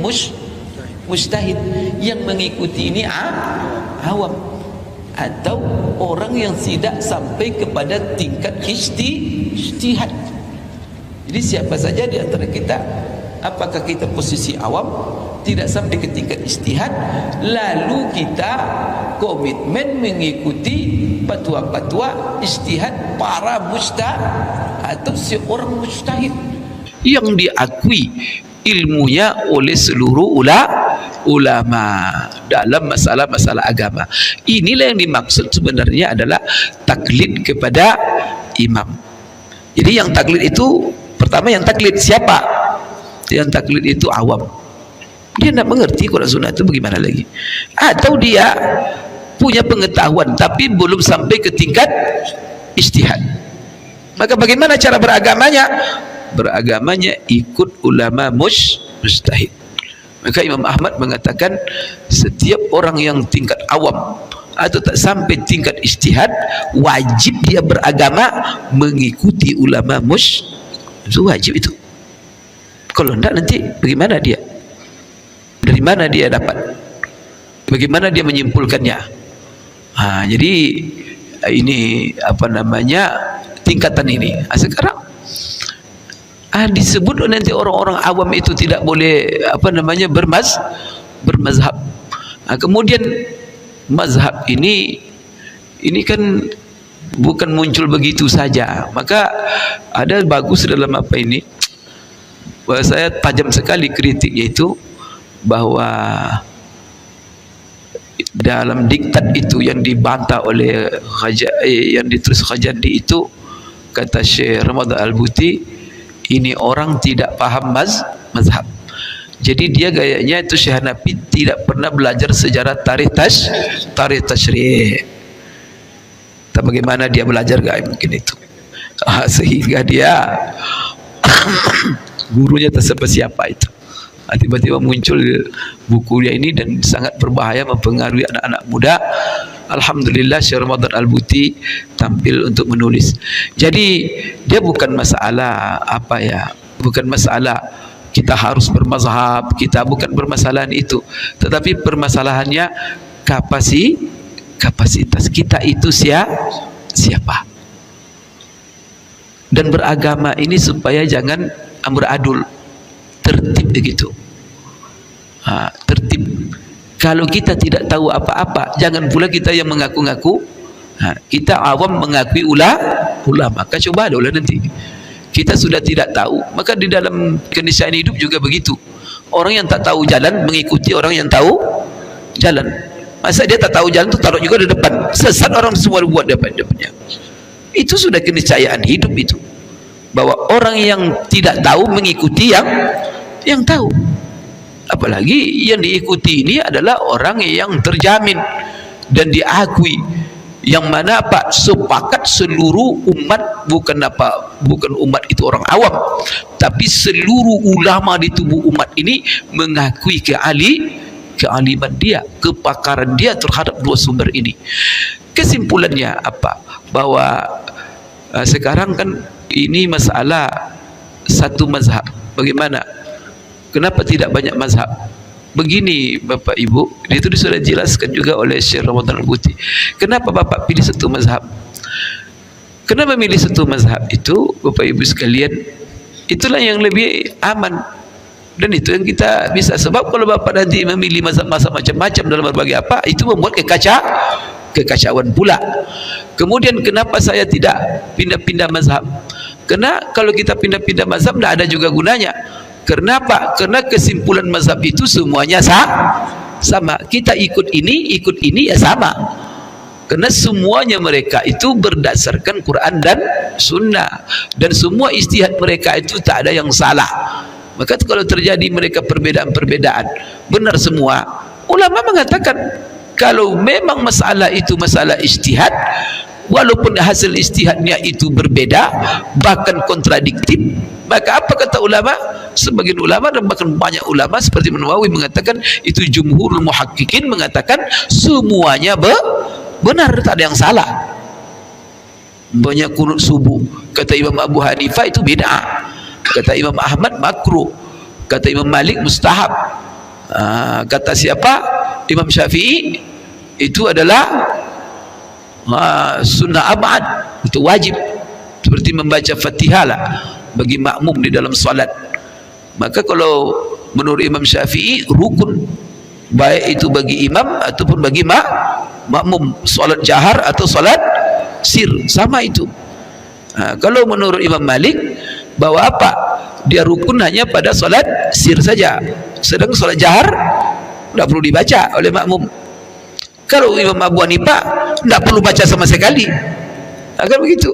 mujtahid, yang mengikuti ini awam atau orang yang tidak sampai kepada tingkat ijtihad. Jadi siapa saja di antara kita, apakah kita posisi awam tidak sampai ke tingkat ijtihad, lalu kita komitmen mengikuti fatwa-fatwa ijtihad para atau seorang mujtahid yang diakui ilmunya oleh seluruh ulama dalam masalah-masalah agama. Inilah yang dimaksud sebenarnya adalah taklid kepada imam. Jadi yang taklid itu, pertama yang taklid siapa? Yang taklid itu awam. Dia tidak mengerti Quran Sunnah itu bagaimana lagi. Atau dia punya pengetahuan tapi belum sampai ke tingkat ijtihad. Maka bagaimana cara beragamanya? Beragamanya ikut ulama mujtahid. Maka Imam Ahmad mengatakan setiap orang yang tingkat awam atau tak sampai tingkat ijtihad, wajib dia beragama mengikuti ulama itu wajib itu. Kalau tidak nanti bagaimana dia? Dari mana dia dapat? Bagaimana dia menyimpulkannya? Jadi ini apa namanya tingkatan ini. Sekarang disebut nanti orang-orang awam itu tidak boleh apa namanya bermazhab. Kemudian mazhab ini kan bukan muncul begitu saja. Maka ada bagus dalam apa ini, bahwa saya tajam sekali kritiknya itu, bahwa dalam diktat itu yang dibantah oleh yang ditulis Khajandi itu, kata Syekh Ramadan Al-Buti, ini orang tidak paham mazhab. Jadi dia gayanya itu Syekh Hanafi tidak pernah belajar sejarah tarikh tasyri'. Tak bagaimana dia belajar, gak mungkin itu. Sehingga dia gurunya tak siapa itu. Tiba-tiba muncul bukunya ini dan sangat berbahaya, mempengaruhi anak-anak muda. Alhamdulillah Syekh Ramadan Al-Buti tampil untuk menulis. Jadi dia bukan masalah bukan masalah kita harus bermazhab, kita bukan permasalahan itu, tetapi permasalahannya kapasitas kita itu siapa. Dan beragama ini supaya jangan amburadul, tertib begitu. Tertib. Kalau kita tidak tahu apa-apa, jangan pula kita yang mengaku-ngaku. Kita awam mengakui ulama. Maka coba dulu nanti. Kita sudah tidak tahu, maka di dalam keniscayaan hidup juga begitu. Orang yang tak tahu jalan mengikuti orang yang tahu jalan. Masa dia tak tahu jalan itu taruh juga di depan. Sesat orang semua buat depannya. Itu sudah keniscayaan hidup itu. Bahwa orang yang tidak tahu mengikuti yang tahu. Apalagi yang diikuti ini adalah orang yang terjamin dan diakui, yang mana sepakat seluruh umat, bukan umat itu orang awam, tapi seluruh ulama di tubuh umat ini mengakui kealiman dia, kepakaran dia terhadap dua sumber ini. Kesimpulannya apa? Bahwa sekarang kan ini masalah satu mazhab. Bagaimana? Kenapa tidak banyak mazhab? Begini Bapak Ibu, itu sudah dijelaskan juga oleh Syekh Ramadan Al-Buti. Kenapa Bapak pilih satu mazhab? Kenapa milih satu mazhab itu, Bapak Ibu sekalian? Itulah yang lebih aman. Dan itu yang kita bisa. Sebab kalau Bapak nanti memilih mazhab-mazhab macam-macam dalam berbagai apa, itu membuat kekacauan pula. Kemudian kenapa saya tidak pindah-pindah mazhab? Karena kalau kita pindah-pindah mazhab tidak ada juga gunanya. Kenapa? Karena kesimpulan mazhab itu semuanya sama. Kita ikut ini ya sama. Karena semuanya mereka itu berdasarkan Quran dan Sunnah, dan semua ijtihad mereka itu tak ada yang salah. Maka kalau terjadi mereka perbedaan-perbedaan, benar semua. Ulama mengatakan kalau memang masalah itu masalah ijtihad, walaupun hasil ijtihadnya itu berbeda, bahkan kontradiktif, maka apa kata ulama? Sebagian ulama dan bahkan banyak ulama seperti Imam Nawawi mengatakan, itu jumhurul muhaqqiqin mengatakan semuanya benar, tak ada yang salah. Banyak kunut subuh, kata Imam Abu Hanifah itu bid'ah, kata Imam Ahmad makruh, kata Imam Malik mustahab, kata siapa? Imam Syafi'i itu adalah sunnah abad, itu wajib, seperti membaca Fatihah lah bagi makmum di dalam salat. Maka kalau menurut Imam Syafi'i rukun, baik itu bagi imam ataupun bagi makmum, salat jahar atau salat sir, sama itu. Kalau menurut Imam Malik, bahwa apa? Dia rukun hanya pada salat sir saja, sedang salat jahar tidak perlu dibaca oleh makmum. Kalau Imam Abu Hanifah tidak perlu baca sama sekali, akan begitu.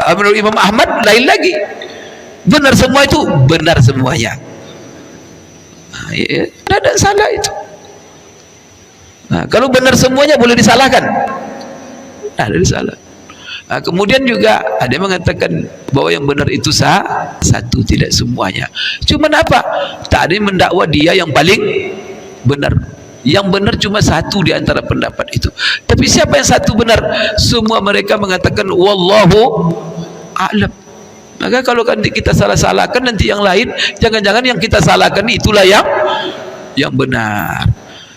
Menurut Imam Ahmad lain lagi, benar semua itu, benar semuanya, tidak ada salah itu. Kalau benar semuanya boleh disalahkan? Tidak ada disalah. Kemudian juga ada yang mengatakan bahwa yang benar itu satu, tidak semuanya. Cuma apa? Tak ada yang mendakwa dia yang paling benar. Yang benar cuma satu di antara pendapat itu. Tapi siapa yang satu benar? Semua mereka mengatakan wallahu a'lam. Maka kalau kita salah-salahkan nanti yang lain, jangan-jangan yang kita salahkan itulah yang benar.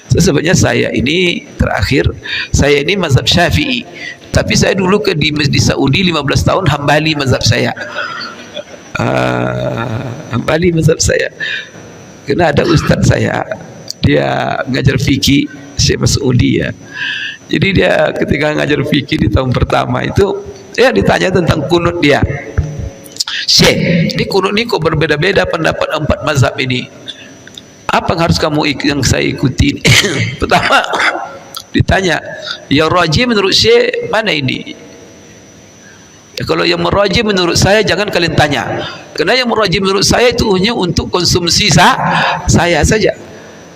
Sebenarnya saya ini terakhir, saya ini mazhab Syafi'i, tapi saya dulu di Saudi 15 tahun Hambali mazhab saya. Hambali mazhab saya. Karena ada ustaz saya, dia ngajar fikih, Syekh Mas'udi ya. Jadi dia ketika ngajar fikih di tahun pertama itu, saya ditanya tentang kunut dia. Syekh, ini kunut ini kok berbeda-beda pendapat 4 mazhab ini. Apa yang harus yang saya ikuti? Pertama ditanya, yang rajih menurut Syekh mana ini? Ya, kalau yang merajih menurut saya jangan kalian tanya, karena yang merajih menurut saya itu hanya untuk konsumsi saya saja.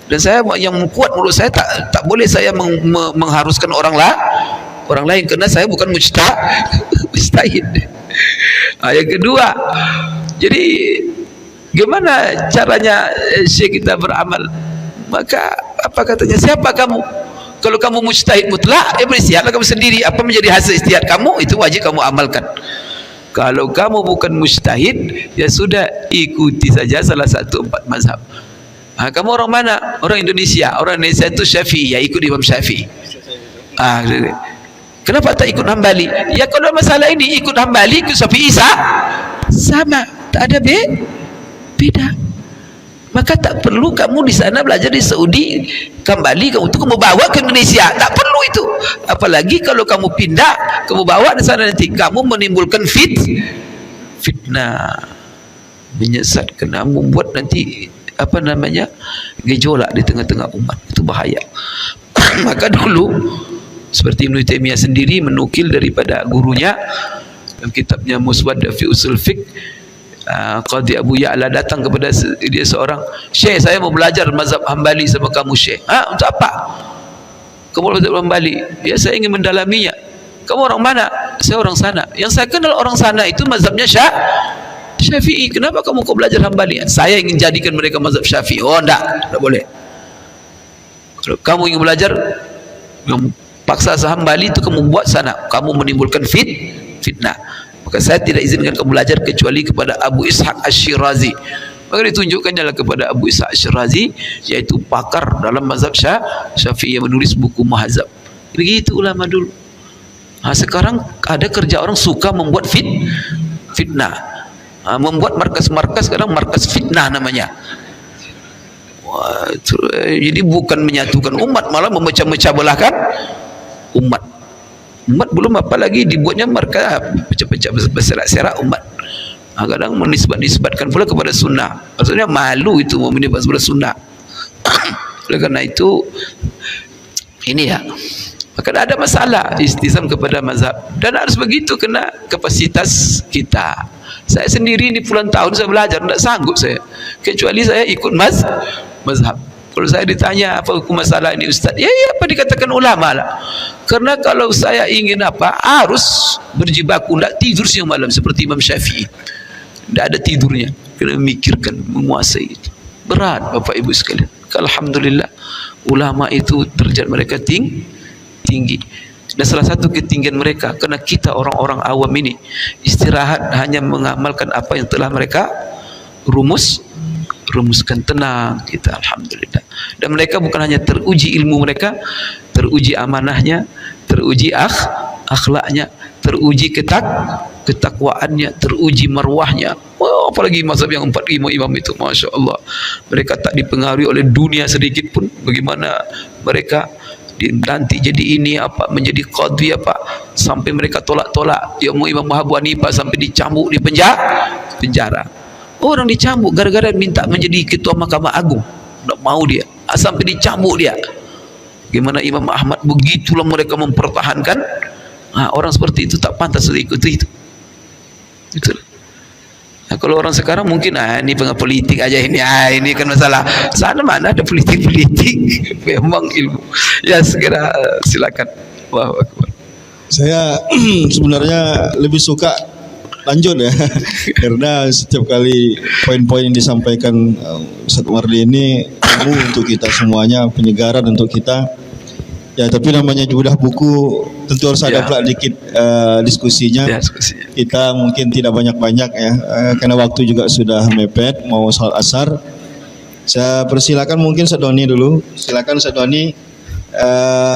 Dan saya yang kuat menurut saya tak boleh saya mengharuskan orang lain, karena saya bukan mujtahid. Yang kedua, jadi gimana caranya Syekh kita beramal? Maka apa katanya? Siapa kamu? Kalau kamu mujtahid mutlak, beristihadlah kamu sendiri. Apa menjadi hasil istihad kamu, itu wajib kamu amalkan. Kalau kamu bukan mujtahid, ya sudah, ikuti saja salah satu 4 mazhab. Kamu orang mana? Orang Indonesia. Orang Indonesia itu Syafi'i, ya ikut Imam Syafi'i. Kenapa tak ikut Hambali? Ya kalau masalah ini ikut Hambali, ikut Syafi'i sama, tak ada beda. Maka tak perlu kamu di sana belajar di Saudi, kembali kamu bawa ke Indonesia, tak perlu itu. Apalagi kalau kamu pindah, kamu bawa di sana, nanti kamu menimbulkan fitnah, menyesatkan, membuat nanti gejolak di tengah-tengah umat. Itu bahaya. Maka dulu seperti Ibnu Taimiyah sendiri menukil daripada gurunya dalam kitabnya Muswaddah fi Usul Fiqh, Qadhi Abu Ya'la datang kepada dia seorang, Syekh, saya mau belajar mazhab Hambali sama kamu, Syekh. Untuk apa kamu belajar Hambali? Ya, saya ingin mendalaminya. Kamu orang mana? Saya orang sana. Yang saya kenal orang sana itu mazhabnya Syafi'i. Kenapa kamu kau belajar Hambali? Saya ingin jadikan mereka mazhab Syafi'i. Oh, tak boleh. Kalau kamu ingin belajar, kamu paksa Hambali itu kamu buat sana, kamu menimbulkan fitnah. Maka saya tidak izinkan kamu belajar kecuali kepada Abu Ishaq Asy-Syirazi. Maka ditunjukkannya kepada Abu Ishaq Asy-Syirazi, yaitu pakar dalam mazhab Syafi'i yang menulis buku Mahzab. Begitu ulama dulu. Sekarang ada kerja orang suka membuat fitnah, membuat markas-markas, sekarang markas fitnah namanya. Jadi bukan menyatukan umat, malah memecah-mecah belahkan umat. Belum apa lagi dibuatnya markas pecah-pecah, berserak-serak umat. Kadang menisbatkan pula kepada sunnah. Maksudnya malu itu mau menisbat kepada sunnah. Oleh karena itu ini ya, maka ada masalah istisam kepada mazhab, dan harus begitu kena kapasitas kita. Saya sendiri ini puluhan tahun saya belajar, tidak sanggup saya, kecuali saya ikut mazhab. Kalau saya ditanya apa hukum masalah ini Ustaz, ya apa dikatakan ulama lah. Karena kalau saya ingin apa, harus berjibaku, tidak tidur siang malam seperti Imam Syafi'i. Tidak ada tidurnya, kena memikirkan, menguasai itu. Berat Bapak Ibu sekalian. Alhamdulillah ulama itu derajat mereka tinggi. Dan salah satu ketinggian mereka, karena kita orang-orang awam ini istirahat hanya mengamalkan apa yang telah mereka rumuskan, tenang kita, alhamdulillah. Dan mereka bukan hanya teruji ilmu mereka, teruji amanahnya, teruji akhlaknya, teruji ketakwaannya, teruji marwahnya. Oh, apalagi mazhab yang 4 imam itu, masya Allah, mereka tak dipengaruhi oleh dunia sedikit pun. Bagaimana mereka nanti jadi ini apa, menjadi qadhi apa, sampai mereka tolak-tolak ilmu Imam Abu Hanifah sampai dicambuk di penjara. Orang dicambuk gara-gara minta menjadi ketua Mahkamah Agung, tidak mau dia, sampai dicambuk dia. Gimana Imam Ahmad, begitulah mereka mempertahankan. Orang seperti itu tak pantas diikuti itu. Nah, kalau orang sekarang mungkin ini politik aja ini kan masalah. Sana mana ada politik memang ilmu. Ya segera silakan. Allahu Akbar.
Saya sebenarnya lebih suka lanjut ya, karena setiap kali poin-poin yang disampaikan Ustaz Mardi ini ilmu untuk kita semuanya, penyegaran untuk kita. Ya, tapi namanya juga buku, tentu harus ada pula dikit diskusinya. Kita mungkin tidak banyak-banyak ya, karena waktu juga sudah mepet, mau salat asar. Saya persilakan mungkin Ustaz Doni dulu. Silakan Ustaz Doni.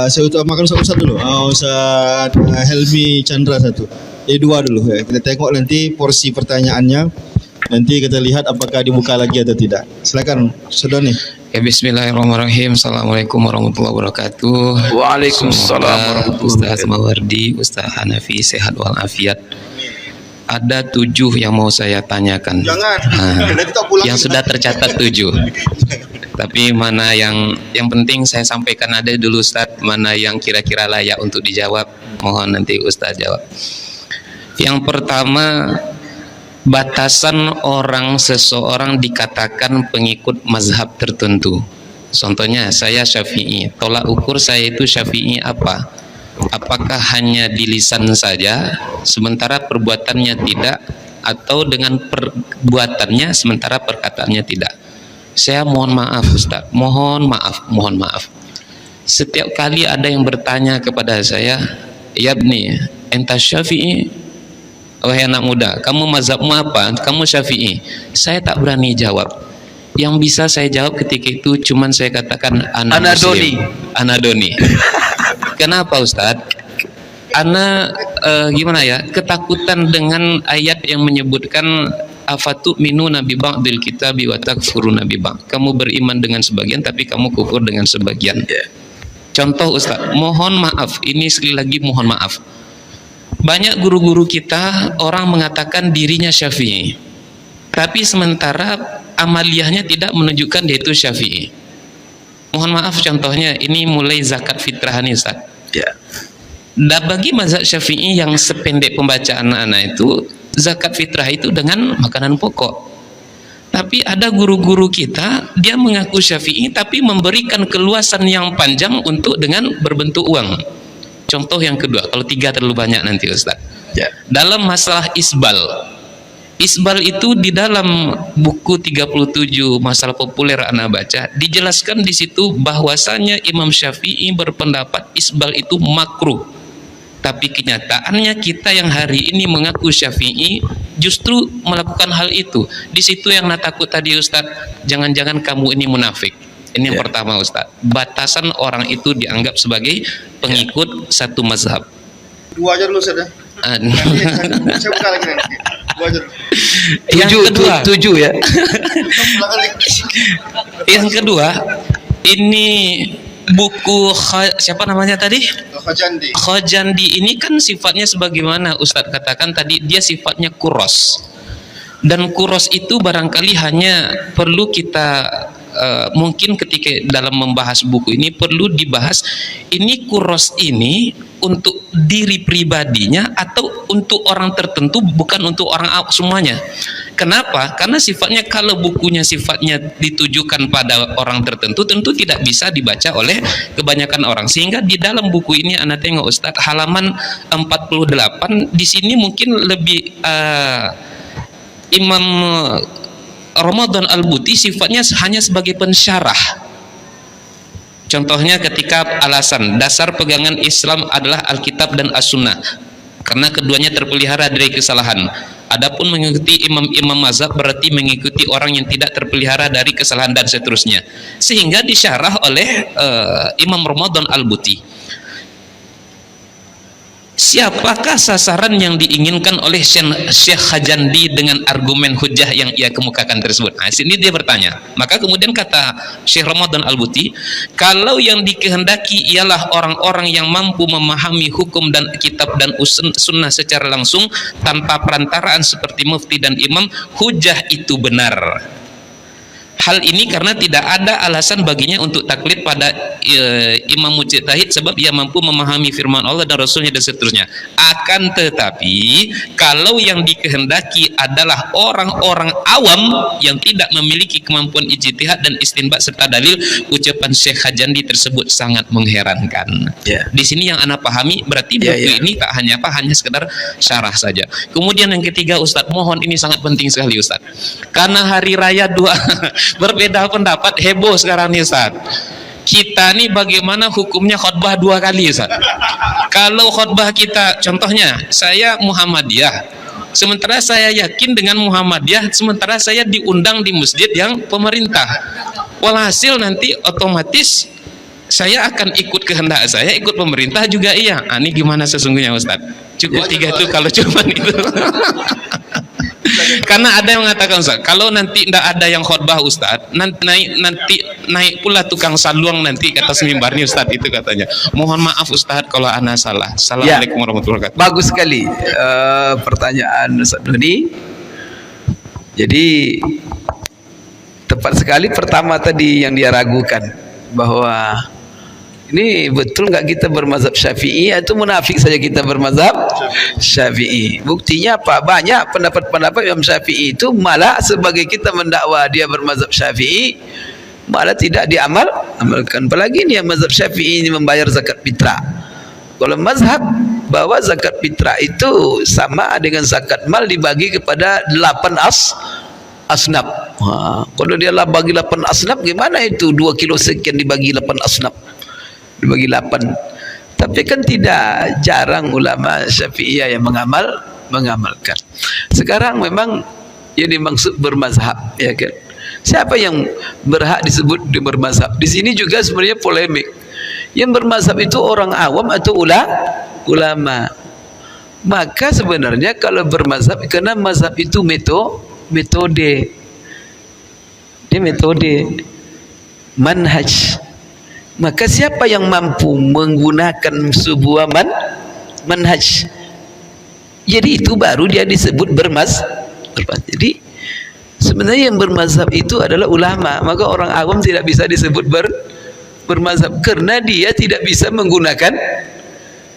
Saya utamakan Ustaz dulu. Ustaz Helmi Chandra satu. Dua dulu ya. Kita tengok nanti porsi pertanyaannya. Nanti kita lihat apakah dibuka lagi atau tidak. Silakan Ustaz Doni.
Ya, bismillahirrahmanirrahim. Assalamualaikum warahmatullahi wabarakatuh.
Waalaikumsalam warahmatullahi
Ustaz Mawardi, Ustaz Hanafi sehat walafiat. Ada 7 yang mau saya tanyakan.
Jangan.
Yang sudah tercatat 7. Tapi mana yang penting saya sampaikan ada dulu Ustaz, mana yang kira-kira layak untuk dijawab, mohon nanti Ustaz jawab. Yang pertama, batasan seseorang dikatakan pengikut mazhab tertentu. Contohnya saya Syafi'i, tolak ukur saya itu Syafi'i apa? Apakah hanya di lisan saja sementara perbuatannya tidak, atau dengan perbuatannya sementara perkataannya tidak? Saya mohon maaf Ustaz, mohon maaf. Setiap kali ada yang bertanya kepada saya, "Yabni, enta Syafi'i?" Wahai anak muda, kamu mazhabmu apa? Kamu Syafi'i. Saya tak berani jawab. Yang bisa saya jawab ketika itu cuman saya katakan Anadoni. Kenapa Ustaz? Gimana ya? Ketakutan dengan ayat yang menyebutkan afatu minu nabi ba'dil kitabi wa takfuruna bi ba'd. Kamu beriman dengan sebagian tapi kamu kufur dengan sebagian. Contoh Ustaz, mohon maaf, ini sekali lagi mohon maaf. Banyak guru-guru kita orang mengatakan dirinya Syafi'i, tapi sementara amaliyahnya tidak menunjukkan dia itu Syafi'i. Mohon maaf, contohnya ini mulai zakat fitrah nih Ustaz. Dan bagi mazhab Syafi'i yang sependek pembacaan anak-anak itu, zakat fitrah itu dengan makanan pokok. Tapi ada guru-guru kita, dia mengaku Syafi'i tapi memberikan keluasan yang panjang untuk dengan berbentuk uang. Contoh yang kedua, kalau 3 terlalu banyak nanti Ustaz. Dalam masalah isbal itu di dalam buku 37 masalah populer anak baca, dijelaskan di situ bahwasanya Imam Syafi'i berpendapat isbal itu makruh. Tapi kenyataannya kita yang hari ini mengaku Syafi'i justru melakukan hal itu. Di situ yang takut tadi Ustaz, jangan-jangan kamu ini munafik. Ini yang pertama Ustaz, batasan orang itu dianggap sebagai pengikut satu mazhab.
2 aja dulu Ustaz ya. Saya buka lagi nanti. 2 aja dulu.
Yang kedua,
7 ya.
Yang kedua, ini buku siapa namanya tadi? Khojandi ini kan sifatnya sebagaimana Ustadz katakan tadi, dia sifatnya kuros. Dan kuros itu barangkali hanya perlu kita mungkin ketika dalam membahas buku ini perlu dibahas ini kuros ini untuk diri pribadinya atau untuk orang tertentu, bukan untuk orang semuanya. Kenapa? Karena sifatnya, kalau bukunya sifatnya ditujukan pada orang tertentu, tentu tidak bisa dibaca oleh kebanyakan orang. Sehingga di dalam buku ini Anda tengok Ustadz, halaman 48 di sini mungkin lebih Imam Ramadan Al-Buti sifatnya hanya sebagai pensyarah. Contohnya ketika alasan dasar pegangan Islam adalah Alkitab dan As-Sunnah, karena keduanya terpelihara dari kesalahan. Adapun mengikuti imam-imam mazhab berarti mengikuti orang yang tidak terpelihara dari kesalahan dan seterusnya. Sehingga disyarah oleh Imam Ramadan Al-Buti. Siapakah sasaran yang diinginkan oleh Syekh Khajandi dengan argumen hujah yang ia kemukakan tersebut? Nah, sini dia bertanya. Maka kemudian kata Syekh Ramadan Al-Buti, kalau yang dikehendaki ialah orang-orang yang mampu memahami hukum dan kitab dan sunnah secara langsung tanpa perantaraan seperti mufti dan imam, hujah itu benar. Hal ini karena tidak ada alasan baginya untuk taklid pada imam mujtahid, sebab ia mampu memahami firman Allah dan Rasulnya dan seterusnya. Akan tetapi kalau yang dikehendaki adalah orang-orang awam yang tidak memiliki kemampuan ijtihad dan istinbat serta dalil, ucapan Syekh Khajandi tersebut sangat mengherankan. Di sini yang Anda pahami berarti buku ini tak hanya hanya sekedar syarah saja. Kemudian yang ketiga Ustadz, mohon ini sangat penting sekali Ustadz, karena hari raya berbeda pendapat heboh sekarang nih Ustaz. Kita nih bagaimana hukumnya khutbah 2 kali Ustaz? Kalau khutbah kita, contohnya saya Muhammadiyah, sementara saya yakin dengan Muhammadiyah, sementara saya diundang di masjid yang pemerintah, walhasil nanti otomatis saya akan ikut kehendak saya, ikut pemerintah juga iya. Ini gimana sesungguhnya Ustaz? Cukup 3 itu kalau cuma itu. Karena ada yang mengatakan Ustaz, kalau nanti tidak ada yang khutbah Ustaz, nanti naik pula tukang saluang nanti ke atas mimbarnya Ustaz, itu katanya. Mohon maaf Ustaz kalau ana salah. Assalamualaikum warahmatullahi wabarakatuh.
Bagus sekali pertanyaan Ustaz Doni. Jadi tepat sekali pertama tadi yang dia ragukan, bahwa ini betul nggak kita bermazhab Syafi'i atau munafik saja kita bermazhab Syafi'i. Buktinya apa? Banyak pendapat-pendapat Imam Syafi'i itu malah sebagai kita mendakwa dia bermazhab Syafi'i, malah tidak diamalkan. Apalagi ni yang mazhab Syafi'i ini membayar zakat fitrah. Kalau mazhab bahwa zakat fitrah itu sama dengan zakat mal dibagi kepada 8 asnaf. Kalau dia lah bagi 8 asnaf, gimana itu 2 kilo sekian dibagi 8 asnaf? Dibagi 8. Tapi kan tidak jarang ulama Syafi'iyah yang mengamalkan. Sekarang memang yang dimaksud bermazhab, ya kan? Siapa yang berhak disebut bermazhab? Di sini juga sebenarnya polemik. Yang bermazhab itu orang awam atau ulama? Maka sebenarnya kalau bermazhab, karena mazhab itu metode. Ini metode, manhaj. Maka siapa yang mampu menggunakan sebuah manhaj, jadi itu baru dia disebut bermazhab. Jadi sebenarnya yang bermazhab itu adalah ulama. Maka orang awam tidak bisa disebut bermazhab karena dia tidak bisa menggunakan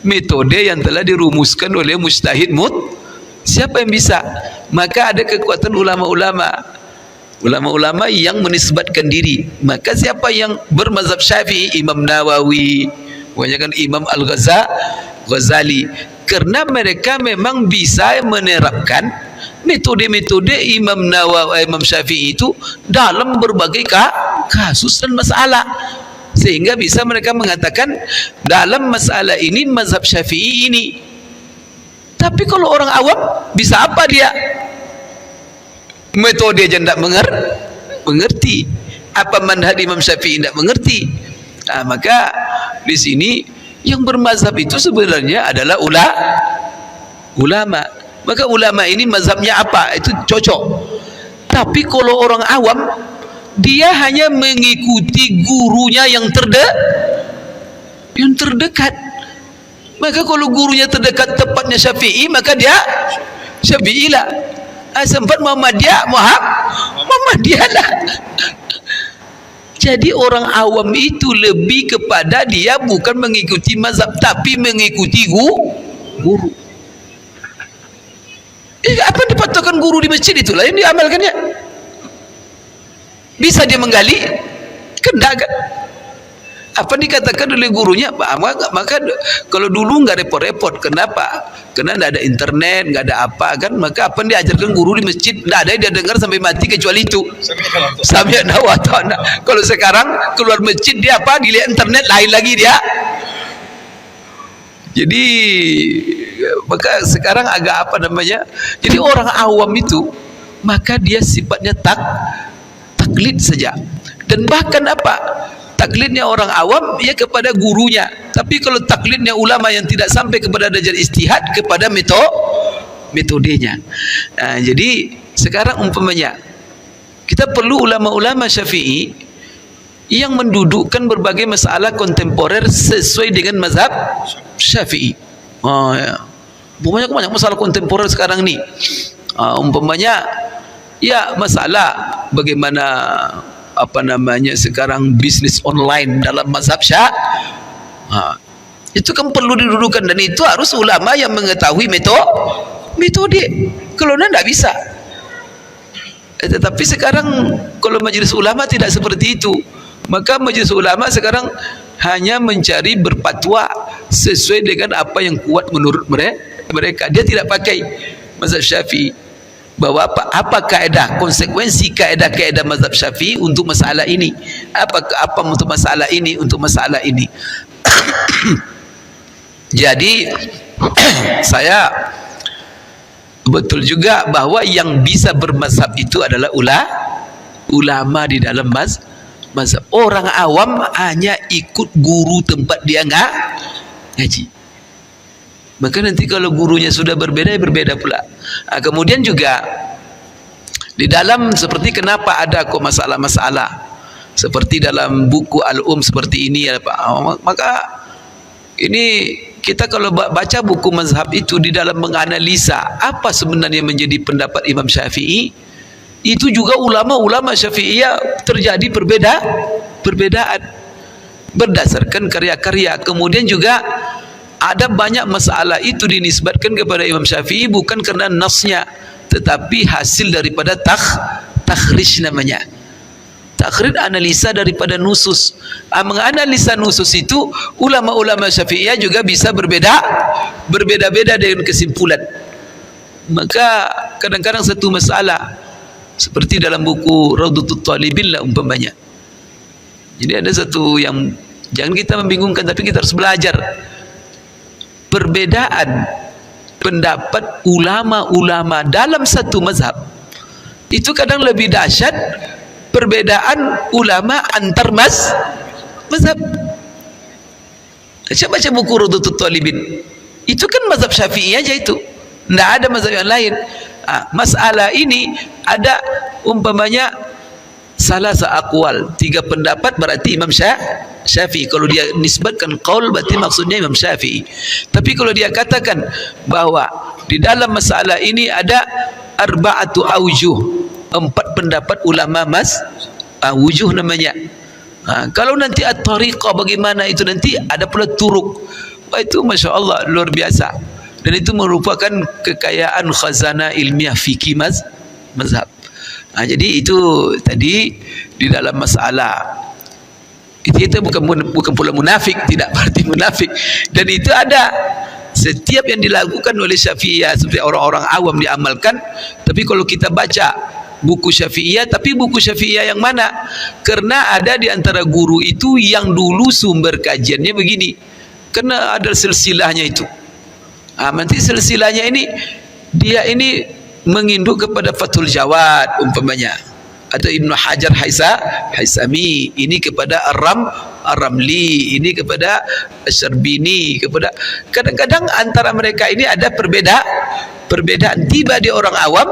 metode yang telah dirumuskan oleh mujtahid siapa yang bisa? Maka ada kekuatan ulama-ulama yang menisbatkan diri. Maka siapa yang bermazhab Syafi'i? Imam Nawawi, kebanyakan Imam Al-Ghazali, karena mereka memang bisa menerapkan metode-metode Imam Nawawi, Imam Syafi'i itu dalam berbagai kasus dan masalah, sehingga bisa mereka mengatakan dalam masalah ini mazhab Syafi'i ini. Tapi kalau orang awam bisa apa dia? Metode aja tidak mengerti, apa manhaj Imam Syafi'i tidak mengerti. Maka di sini yang bermazhab itu sebenarnya adalah ulama. Maka ulama ini mazhabnya apa? Itu cocok. Tapi kalau orang awam, dia hanya mengikuti gurunya yang terdekat. Maka kalau gurunya terdekat tepatnya Syafi'i, maka dia Syafi'i lah. Sempat Muhammadiyah lah. Jadi orang awam itu lebih kepada dia bukan mengikuti mazhab tapi mengikuti guru. Apa dipatahkan guru di masjid itulah yang diamalkannya. Bisa dia menggali? Kendak kan? Apa dikatakan oleh gurunya? Maka kalau dulu nggak repot-repot. Kenapa? Karena nggak ada internet, nggak ada apa kan? Maka apa yang diajarkan guru di masjid nggak ada yang dia dengar sampai mati kecuali itu. Sami'na wa ata'na. Kalau sekarang keluar masjid dia apa? Dilihat internet lain lagi dia. Jadi maka sekarang agak apa namanya? Jadi orang awam itu maka dia sifatnya taklid saja. Dan bahkan apa? Taklidnya orang awam ya kepada gurunya. Tapi kalau taklidnya ulama yang tidak sampai kepada derajat ijtihad kepada metodenya. Nah, jadi sekarang umpamanya kita perlu ulama-ulama Syafi'i yang mendudukkan berbagai masalah kontemporer sesuai dengan mazhab Syafi'i. Ya. Banyak masalah kontemporer sekarang ni. Umpamanya ya masalah bagaimana apa namanya sekarang bisnis online dalam mazhab itu kan perlu didudukan dan itu harus ulama yang mengetahui metode. Kalau tidak bisa. Tetapi sekarang kalau majelis ulama tidak seperti itu. Maka majelis ulama sekarang hanya mencari berfatwa sesuai dengan apa yang kuat menurut mereka. Dia tidak pakai mazhab Syafi'i. Bahwa apa kaedah, konsekuensi kaedah mazhab Syafi'i untuk masalah ini, apa untuk masalah ini, untuk masalah ini. Jadi saya betul juga bahwa yang bisa bermazhab itu adalah ulama di dalam mazhab. Orang awam hanya ikut guru tempat dia ngaji. Maka nanti kalau gurunya sudah berbeda pula. Kemudian juga di dalam seperti kenapa ada kok masalah-masalah seperti dalam buku Al-Um seperti ini ya Pak. Maka ini kita kalau baca buku mazhab itu di dalam menganalisa apa sebenarnya menjadi pendapat Imam Syafi'i, itu juga ulama-ulama Syafi'iyah terjadi perbedaan berdasarkan karya-karya. Kemudian juga ada banyak masalah itu dinisbatkan kepada Imam Syafi'i bukan kerana nasnya tetapi hasil daripada takhrij namanya. Takhrij analisa daripada nusus. Menganalisa nusus itu ulama-ulama Syafi'iyah juga bisa berbeda-beda dengan kesimpulan. Maka kadang-kadang satu masalah seperti dalam buku Raudhatul Talibin lah umpamanya. Jadi ada satu yang jangan kita membingungkan tapi kita harus belajar. Perbedaan pendapat ulama-ulama dalam satu mazhab itu kadang lebih dahsyat perbedaan ulama antar mazhab. Saya baca buku Raudhatul Talibin itu kan mazhab Syafi'i aja itu, tidak ada mazhab yang lain. Masalah ini ada umpamanya salah seakwal, 3 pendapat berarti Imam Syafi'i. Kalau dia nisbatkan qaul berarti maksudnya Imam Syafi'i. Tapi kalau dia katakan bahwa di dalam masalah ini ada arba'atu aujuh, 4 pendapat ulama wujuh namanya. Kalau nanti at-tariqah bagaimana itu nanti ada pula turuk. Itu Masya Allah luar biasa. Dan itu merupakan kekayaan khazanah ilmiah fikih mazhab. Jadi itu tadi di dalam masalah kita bukan pula munafik, tidak berarti munafik. Dan itu ada setiap yang dilakukan oleh Syafi'iyah seperti orang-orang awam diamalkan. Tapi kalau kita baca buku Syafi'iyah, tapi buku Syafi'iyah yang mana? Karena ada di antara guru itu yang dulu sumber kajiannya begini. Karena ada silsilahnya itu. Nanti silsilahnya ini dia ini menginduk kepada Fathul Jawad umpamanya, atau Ibnu Hajar Haisami ini kepada Ar-Ramli, ini kepada Asyarbini, kepada kadang-kadang antara mereka ini ada perbedaan. Tiba di orang awam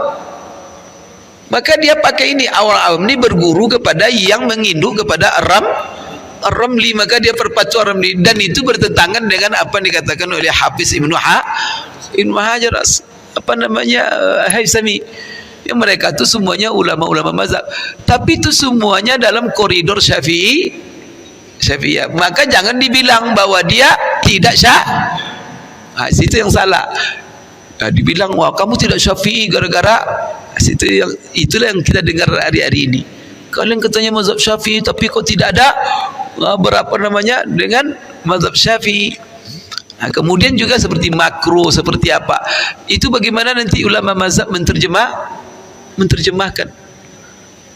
maka dia pakai ini, orang awam ini berguru kepada yang menginduk kepada Ar-Ramli, maka dia berpacu Ar-Ramli, dan itu bertentangan dengan apa yang dikatakan oleh Hafiz Ibnu Hajar Haisami. Ya, mereka itu semuanya ulama-ulama mazhab, tapi itu semuanya dalam koridor Syafi'iyah. Maka jangan dibilang bahwa dia tidak situ yang salah. Dibilang wah kamu tidak Syafi'i gara-gara itulah yang kita dengar hari-hari ini. Kalian katanya mazhab Syafi'i tapi kok tidak ada berapa namanya dengan mazhab Syafi'i. Kemudian juga seperti makruh, seperti apa itu, bagaimana nanti ulama mazhab menerjemahkan,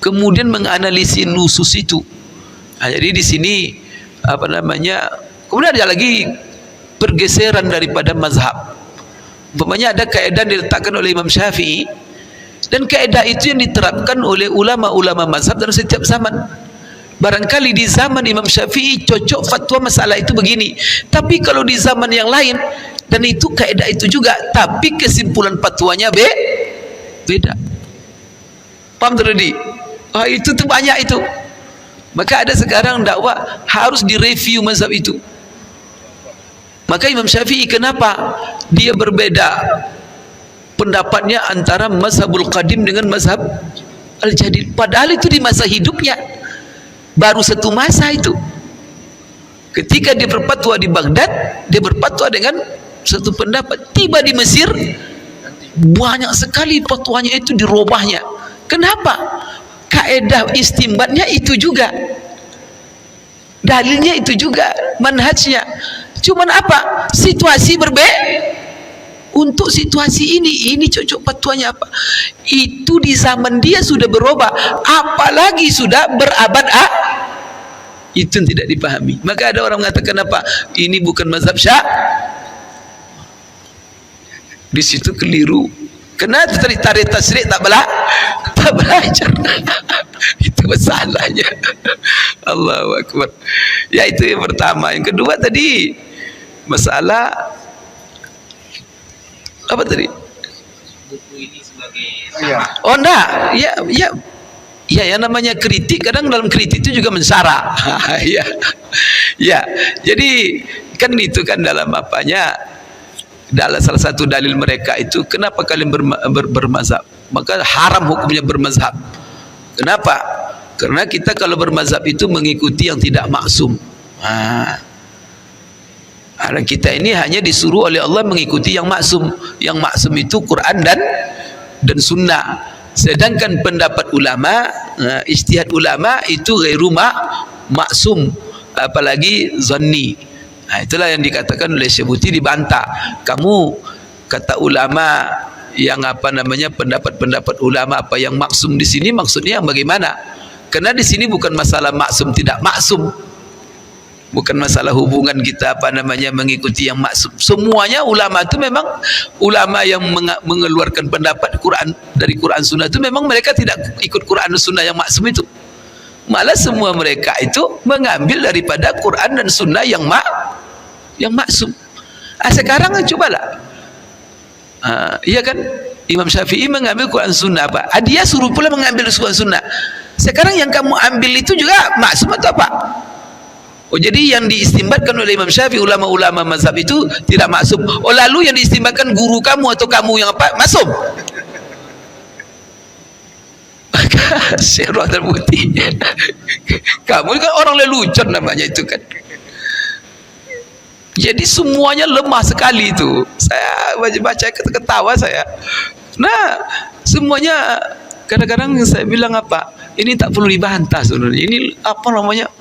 kemudian menganalisis nusus itu. Jadi di sini apa namanya, kemudian ada lagi pergeseran daripada mazhab. Umpamanya ada kaedah diletakkan oleh Imam Syafi'i, dan kaedah itu yang diterapkan oleh ulama-ulama mazhab dalam setiap zaman. Barangkali di zaman Imam Syafi'i cocok fatwa masalah itu begini, tapi kalau di zaman yang lain, dan itu kaedah itu juga, tapi kesimpulan fatwanya beda. Paham tadi? Itu tuh banyak itu. Maka ada sekarang dakwah harus direview mazhab itu. Maka Imam Syafi'i kenapa dia berbeda pendapatnya antara mazhabul qadim dengan mazhab al-jadid, padahal itu di masa hidupnya baru satu masa itu. Ketika dia berfatwa di Baghdad, dia berfatwa dengan satu pendapat. Tiba di Mesir, banyak sekali fatwanya itu dirubahnya. Kenapa? Kaedah istimbatnya itu juga, dalilnya itu juga, manhajnya. Cuman apa? Situasi berbeda. Untuk situasi ini cocok fatwanya apa? Itu di zaman dia sudah berubah, apalagi sudah berabad itu yang tidak dipahami. Maka ada orang mengatakan apa? Ini bukan mazhab di situ keliru. Kenapa tarik tasrik tak belajar? Itu masalahnya. Allahu Akbar. Ya, itu yang pertama. Yang kedua tadi masalah apa tadi? Buku ini sebagai oh enggak, ya yang namanya kritik, kadang dalam kritik itu juga mensara. ya, jadi kan itu kan dalam apanya, dalam salah satu dalil mereka itu, kenapa kalian bermazhab? Maka haram hukumnya bermazhab. Kenapa? Karena kita kalau bermazhab itu mengikuti yang tidak maksum. Karena kita ini hanya disuruh oleh Allah mengikuti yang maksum. Yang maksum itu Quran dan sunnah. Sedangkan pendapat ulama, ijtihad ulama itu ghairu maksum, apalagi zanni. Itulah yang dikatakan oleh Syebuti, dibantah. Kamu kata ulama yang apa namanya, pendapat-pendapat ulama apa yang maksum di sini, maksudnya yang bagaimana? Karena di sini bukan masalah maksum tidak maksum. Bukan masalah hubungan kita apa namanya mengikuti yang maksum. Semuanya ulama itu memang ulama yang mengeluarkan pendapat dari Quran Sunnah itu memang mereka tidak ikut Quran Sunnah yang maksum itu. Malah semua mereka itu mengambil daripada Quran dan Sunnah yang maksum. Sekarang cobalah. Iya kan? Imam Syafi'i mengambil Quran Sunnah apa? Dia suruh pula mengambil Quran Sunnah. Sekarang yang kamu ambil itu juga maksum atau apa? Jadi yang diistimbatkan oleh Imam Syafi'i, ulama-ulama mazhab itu tidak maksum. Lalu yang diistimbatkan guru kamu atau kamu yang apa? Maksum. Maka Syekh Rahdan Putih, kamu kan orang lelucon namanya itu kan. Jadi semuanya lemah sekali itu. Saya baca ketawa saya. Nah, semuanya kadang-kadang saya bilang apa? Ini tak perlu dibantah sebenarnya. Ini apa namanya?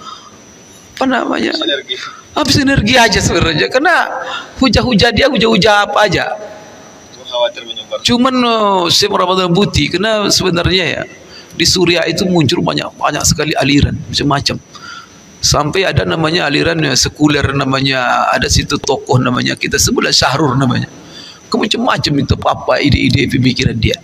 Sinergi aja sebenarnya, karena hujah-hujah dia hujah-hujah apa aja. Cuman Syekh Rahdan Putih, karena sebenarnya ya di Suriah itu muncul banyak sekali aliran macam-macam. Sampai ada namanya aliran sekuler, namanya ada situ tokoh namanya kita sebutlah Syahrur namanya. Macam-macam itu apa ide-ide pemikiran dia.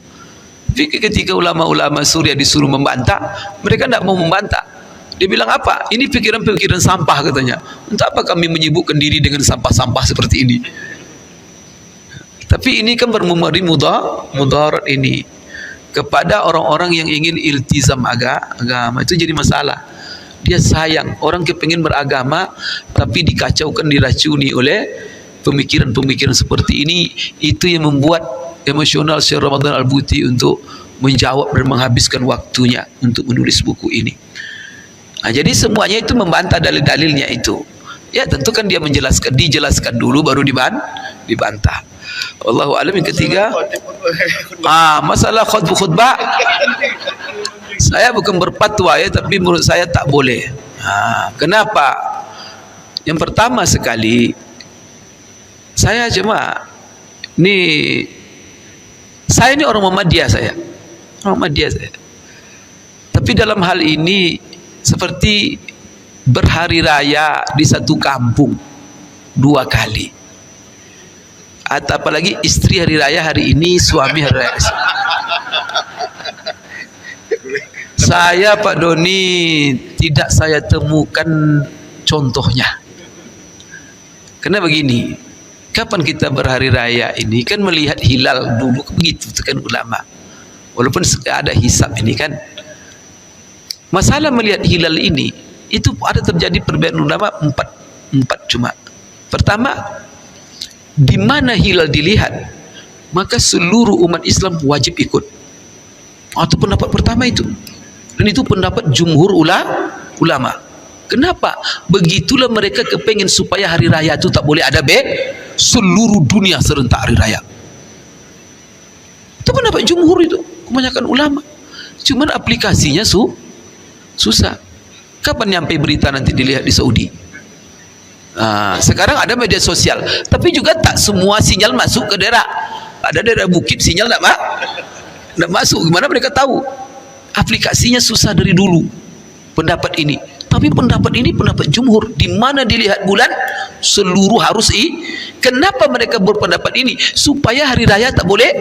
Tapi ketika ulama-ulama Suriah disuruh membantah, mereka tidak mau membantah. Dia bilang apa? Ini pikiran-pikiran sampah katanya. Untuk apa kami menyibukkan diri dengan sampah-sampah seperti ini? Tapi ini kan bermumari mudarat ini kepada orang-orang yang ingin iltizam agama, itu jadi masalah. Dia sayang orang kepingin beragama tapi dikacaukan, diracuni oleh pemikiran-pemikiran seperti ini. Itu yang membuat emosional Syekh Ramadan Al-Buti untuk menjawab dan menghabiskan waktunya untuk menulis buku ini. Jadi semuanya itu membantah dalil-dalilnya itu. Ya tentu kan dia dijelaskan dulu baru dibantah. Wallahu a'lam. Yang ketiga, masalah khutbah. Saya bukan berfatwa ya, tapi menurut saya tak boleh. Kenapa? Yang pertama sekali, saya ini orang Muhammadiyah saya. Tapi dalam hal ini seperti berhari raya di satu kampung 2 kali. Atau apalagi istri hari raya hari ini, suami hari raya. Saya Pak Doni tidak saya temukan contohnya. Karena begini, kapan kita berhari raya ini kan melihat hilal dulu begitu kan ulama. Walaupun ada hisab ini kan. Masalah melihat hilal ini itu ada terjadi perbedaan ulama empat cuma. Pertama, di mana hilal dilihat, maka seluruh umat Islam wajib ikut. Itu pendapat pertama itu. Dan itu pendapat jumhur ulama. Kenapa? Begitulah mereka kepengen supaya hari raya itu tak boleh ada seluruh dunia serentak hari raya. Itu pendapat jumhur itu, kebanyakan ulama. Cuman aplikasinya susah. Kapan nyampe berita nanti dilihat di Saudi? Sekarang ada media sosial, tapi juga tak semua sinyal masuk ke daerah. Ada daerah bukit sinyal tak masuk. Gimana mereka tahu? Aplikasinya susah dari dulu. Pendapat ini. Tapi pendapat ini pendapat jumhur. Di mana dilihat bulan, seluruh harus Kenapa mereka berpendapat ini? Supaya hari raya tak boleh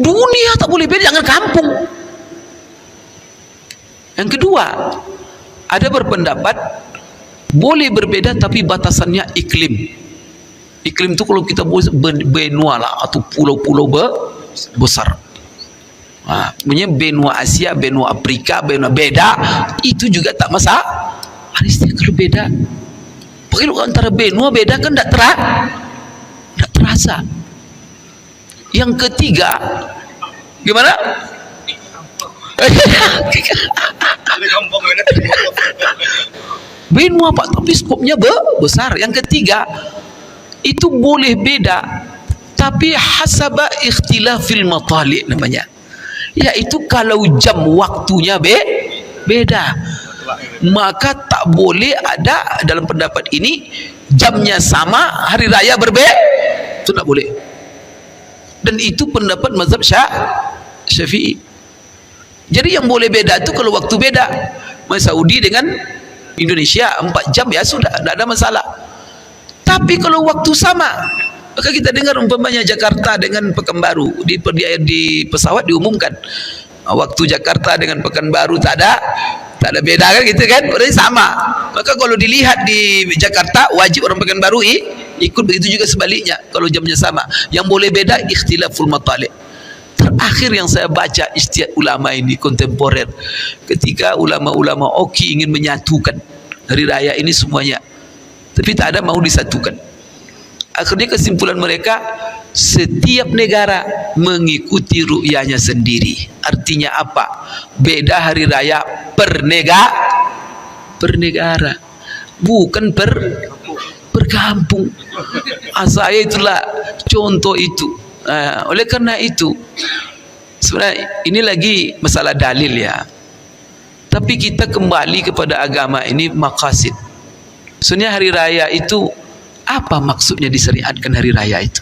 dunia, tak boleh beda, jangan kampung. Yang kedua, ada berpendapat boleh berbeda tapi batasannya iklim. Iklim itu kalau kita benua lah, atau pulau-pulau besar. Benua Asia, benua Afrika, benua beda, itu juga tak masalah. Harusnya kalau beda, kalau antara benua beda kan tak terasa. Yang ketiga, gimana? Benua Pak, tapi skopnya besar. Yang ketiga, itu boleh beda, tapi hasaba ikhtilafil matali' namanya. Yaitu kalau jam waktunya beda, maka tak boleh ada dalam pendapat ini jamnya sama, hari raya berbeda, itu tak boleh. Dan itu pendapat mazhab Syafi'i. Jadi yang boleh beda itu kalau waktu beda. Saudi dengan Indonesia 4 jam ya sudah, tidak ada masalah. Tapi kalau waktu sama, maka kita dengar umpamanya Jakarta dengan Pekanbaru di pesawat diumumkan waktu Jakarta dengan Pekanbaru tak ada beda kan gitu kan, berarti sama. Maka kalau dilihat di Jakarta wajib orang Pekanbaru ikut, begitu juga sebaliknya kalau jamnya sama. Yang boleh beda ikhtilaful matali'. Terakhir yang saya baca istiad ulama ini kontemporer, ketika ulama-ulama Oki ingin menyatukan hari raya ini semuanya, tapi tak ada mau disatukan. Akhirnya kesimpulan mereka, setiap negara mengikuti ru'yahnya sendiri. Artinya apa? Beda hari raya per negara, bukan per kampung. Saya itulah contoh itu. Oleh karena itu, sebenarnya ini lagi masalah dalil ya. Tapi kita kembali kepada agama ini maqasid. Sebenarnya hari raya itu apa maksudnya disyariatkan hari raya itu?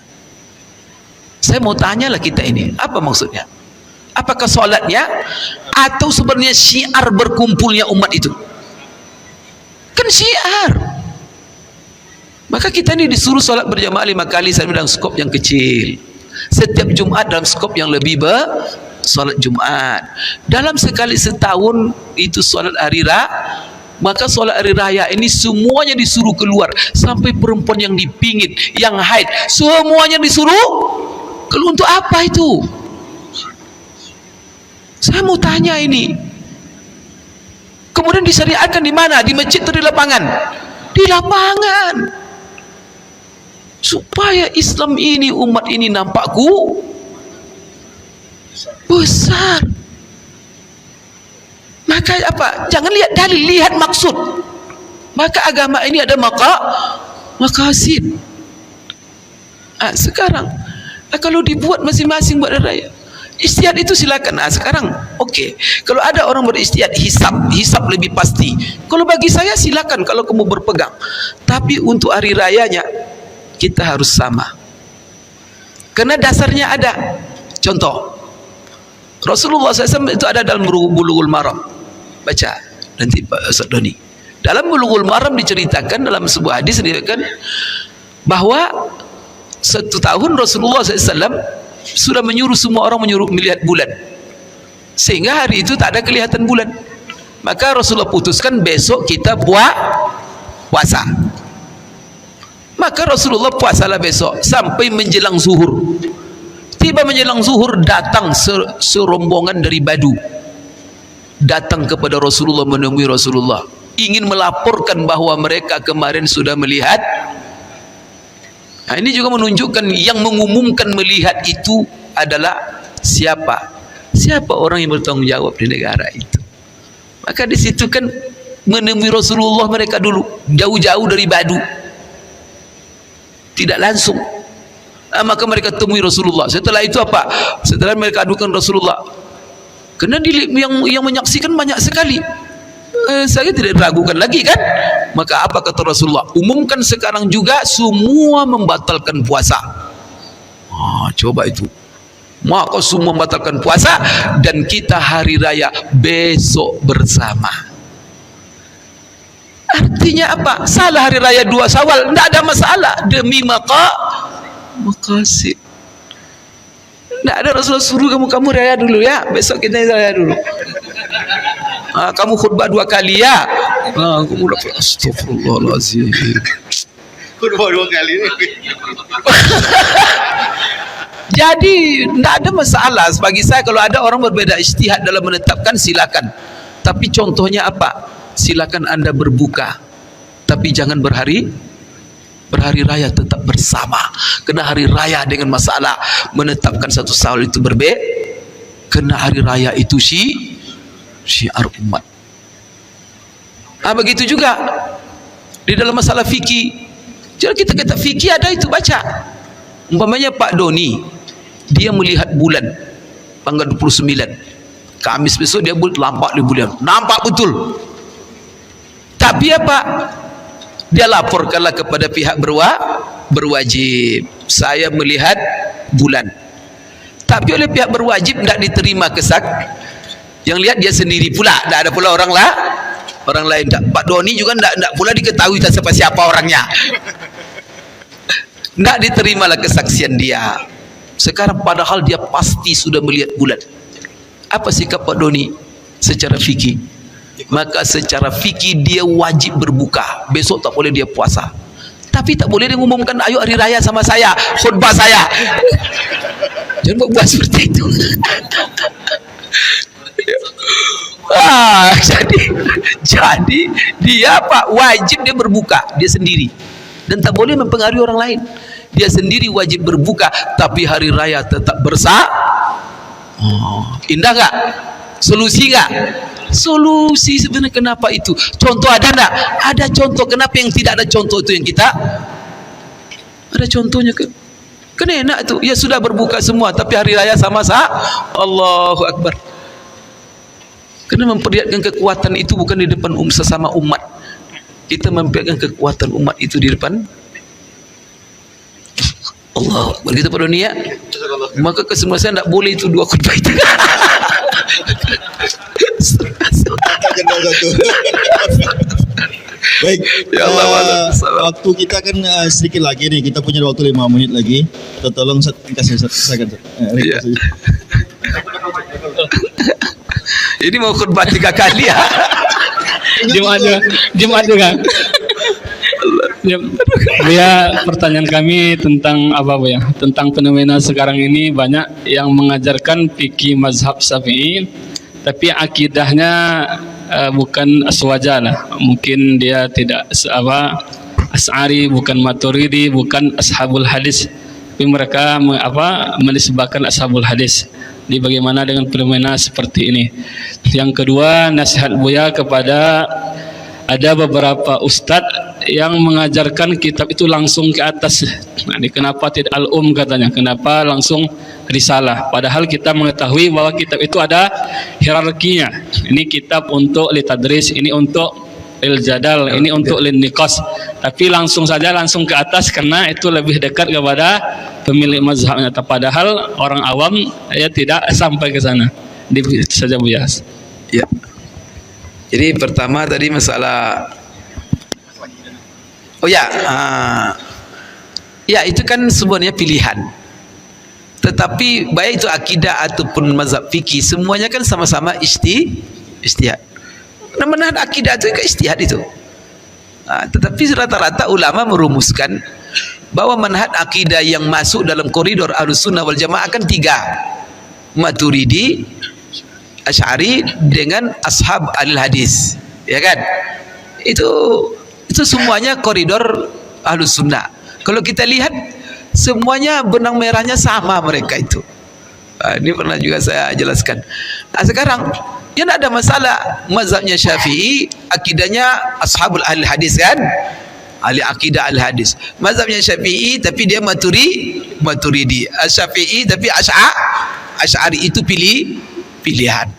Saya mau tanyalah kita ini, apa maksudnya? Apakah solatnya atau sebenarnya syiar berkumpulnya umat itu? Kan syiar. Maka kita ini disuruh solat berjamaah 5 kali dalam skop yang kecil. Setiap Jumat dalam skop yang lebih solat Jumat. Dalam sekali setahun itu solat hari raya. Maka solat hari raya ini semuanya disuruh keluar, sampai perempuan yang dipingit, yang haid, semuanya disuruh keluar. Untuk apa itu? Saya mau tanya ini. Kemudian disyariatkan di mana? Di masjid atau di lapangan? Di lapangan. Supaya Islam ini, umat ini nampak Besar. Maka apa? Jangan lihat dalil, lihat maksud. Maka agama ini ada maqasid. Sekarang kalau dibuat masing-masing buat raya, istihad itu silakan. Sekarang okey. Kalau ada orang beristihad hisab lebih pasti. Kalau bagi saya silakan kalau kamu berpegang. Tapi untuk hari rayanya kita harus sama. Karena dasarnya ada. Contoh, Rasulullah SAW itu ada dalam Bulughul Maram. Baca nanti Pak Ustaz Doni. Dalam Bulughul Maram diceritakan dalam sebuah hadis diceritakan bahwa 1 tahun Rasulullah SAW sudah menyuruh semua orang melihat bulan, sehingga hari itu tak ada kelihatan bulan. Maka Rasulullah putuskan besok kita puasa. Maka Rasulullah puasalah besok sampai menjelang zuhur. Tiba menjelang zuhur datang serombongan dari Badu, datang kepada Rasulullah, menemui Rasulullah, ingin melaporkan bahwa mereka kemarin sudah melihat. Ini juga menunjukkan yang mengumumkan melihat itu adalah siapa orang yang bertanggung jawab di negara itu. Maka di situ kan menemui Rasulullah mereka dulu, jauh-jauh dari Badu, tidak langsung. Maka mereka temui Rasulullah. Setelah itu apa? Setelah mereka adukan Rasulullah, karena yang menyaksikan banyak sekali, saya tidak ragukan lagi kan. Maka apa kata Rasulullah? Umumkan sekarang juga semua membatalkan puasa. Coba itu. Maka semua membatalkan puasa dan kita hari raya besok bersama. Artinya apa? Salah hari raya 2 Syawal, tidak ada masalah, demi maqasid. Tidak ada Rasulullah suruh kamu raya dulu ya, besok kita raya dulu. Kamu khutbah 2 kali ya. Kamu dapat astagfirullahaladzim.
Khutbah 2 kali ini.
Jadi tidak ada masalah bagi saya kalau ada orang berbeda ijtihad dalam menetapkan, silakan. Tapi contohnya apa? Silakan Anda berbuka, tapi jangan berhari raya tetap bersama. Karena hari raya dengan masalah menetapkan 1 Syawal itu berbeda. Karena hari raya itu syiar umat. Begitu juga di dalam masalah fikih. Jadi kita kata fikih ada itu, baca. Umpamanya Pak Doni, dia melihat bulan tanggal 29. Kamis besok dia nampak bulan. Nampak betul. Tapi apa? Dia laporkanlah kepada pihak berwajib. Saya melihat bulan. Tapi oleh pihak berwajib tidak diterima yang lihat dia sendiri pula, tidak ada pula orang lain. Pak Doni juga tidak pula diketahui siapa orangnya. Tidak diterimalah kesaksian dia. Sekarang padahal dia pasti sudah melihat bulan. Apa sikap Pak Doni secara fikih? Maka secara fikih dia wajib berbuka. Besok tak boleh dia puasa. Tapi tak boleh dia mengumumkan, ayo hari raya sama saya, khutbah saya. Jangan buat seperti itu. Jadi dia Pak wajib dia berbuka dia sendiri dan tak boleh mempengaruhi orang lain. Dia sendiri wajib berbuka, tapi hari raya tetap indah nggak? Solusi nggak? Solusi sebenarnya. Kenapa itu? Contoh ada nggak? Ada contoh. Kenapa yang tidak ada contoh itu yang kita ada contohnya kan? Kan enak tuh. Ya sudah berbuka semua, tapi hari raya sama-sama. Allahu Akbar. Karena memperlihatkan kekuatan itu bukan di depan sesama umat. Kita memperlihatkan kekuatan umat itu di depan Allah. Begitu Pak Doni ya. Maka kesemua saya tidak boleh itu 2 khutbah itu.
Baik,
Ya Allah,
waktu kita kan sedikit lagi nih. Kita punya waktu 5 menit lagi. Tolong kasih saya kan.
Ya. Ini mau khutbah 3 kali ya.
Jumat juga. Ya, pertanyaan kami tentang apa Bu ya? Tentang fenomena sekarang ini banyak yang mengajarkan fikih mazhab Syafi'i, tapi akidahnya bukan aswaja lah. Mungkin dia tidak Asy'ari, bukan Maturidi, bukan ashabul hadis. Tapi mereka menisbahkan ashabul hadis. di bagaimana dengan fenomena seperti ini. Yang kedua, nasihat Buya kepada ada beberapa ustadz yang mengajarkan kitab itu langsung ke atas. Nah, ini kenapa tidak al-um katanya? Kenapa langsung risalah? Padahal kita mengetahui bahwa kitab itu ada hierarkinya. Ini kitab untuk litadris, ini untuk jadal, ini untuk niqas. Tapi langsung saja langsung ke atas karena itu lebih dekat kepada pemilik mazhabnya. Padahal orang awam ya tidak sampai ke sana. Itu saja Buya.
Ya. Jadi pertama tadi masalah, oh ya, ya itu kan sebenarnya pilihan. Tetapi baik itu akidah ataupun mazhab fikih, semuanya kan sama-sama ijtihad. Nah, manhaj akidah itu ijtihad itu. Tetapi rata-rata ulama merumuskan bahwa manhaj akidah yang masuk dalam koridor Ahlussunnah wal Jamaah kan 3. Maturidi, Asy'ari dengan ashab al-hadis, ya kan? Itu semuanya koridor Ahlussunnah. Kalau kita lihat semuanya benang merahnya sama mereka itu. Ini pernah juga saya jelaskan. Nah, sekarang ya tidak ada masalah. Mazhabnya Syafi'i, akidahnya ashabul al-hadis kan? Ahli akidah al-hadis. Mazhabnya Syafi'i tapi dia Maturidi. Syafi'i tapi Asy'ari, itu pilihan.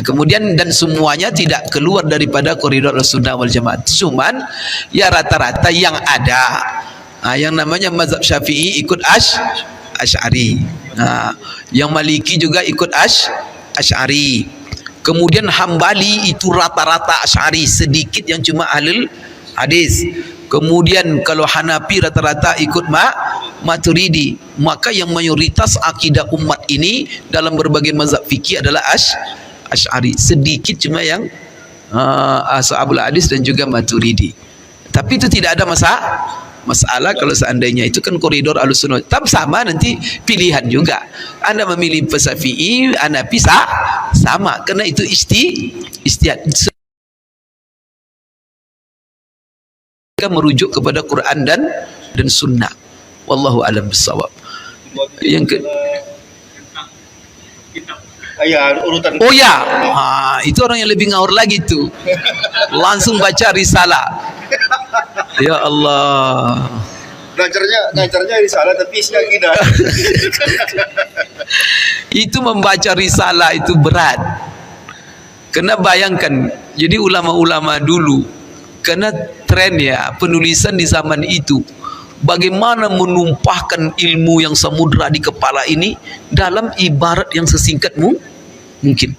Kemudian dan semuanya tidak keluar daripada koridor Sunnah wal Jamaah. Cuman ya rata-rata yang ada yang namanya mazhab Syafi'i ikut Asy'ari. Yang Maliki juga ikut Asy'ari. Kemudian Hambali itu rata-rata Asy'ari, sedikit yang cuma ahlul hadis. Kemudian kalau Hanafi rata-rata ikut Maturidi. Maka yang mayoritas akidah umat ini dalam berbagai mazhab fikih adalah Asy'ari. Sedikit cuma yang ashabul hadis dan juga Maturidi. Tapi itu tidak ada masalah kalau seandainya itu kan koridor Ahlussunnah. Tapi sama nanti pilihan juga. Anda memilih Syafi'i, Hanafi sama karena itu ijtihad. Merujuk kepada Quran dan Sunnah. Wallahu a'lam bishawab. Yang urutan. Oh ya, itu orang yang lebih ngawur lagi tuh. Langsung baca risalah. Ya Allah.
Ngajarnya risalah tapi isinya akidah.
Itu membaca risalah itu berat. Karena bayangkan, jadi ulama-ulama dulu, karena tren ya penulisan di zaman itu, bagaimana menumpahkan ilmu yang samudra di kepala ini dalam ibarat yang sesingkat mungkin.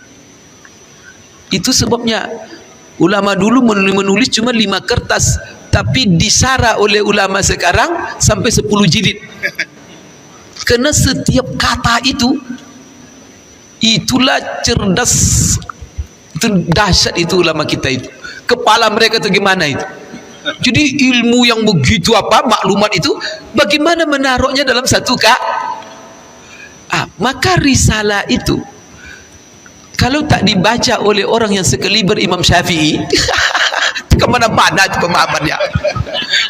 Itu sebabnya ulama dulu menulis cuma 5 kertas, tapi disara oleh ulama sekarang sampai 10 jilid. Karena setiap kata itulah cerdas, itu dahsyat itu ulama kita itu. Kepala mereka itu gimana itu? Jadi ilmu yang begitu maklumat itu bagaimana menaruhnya dalam satu maka risalah itu kalau tak dibaca oleh orang yang sekaliber Imam Syafi'i kemana-mana itu pemahamannya.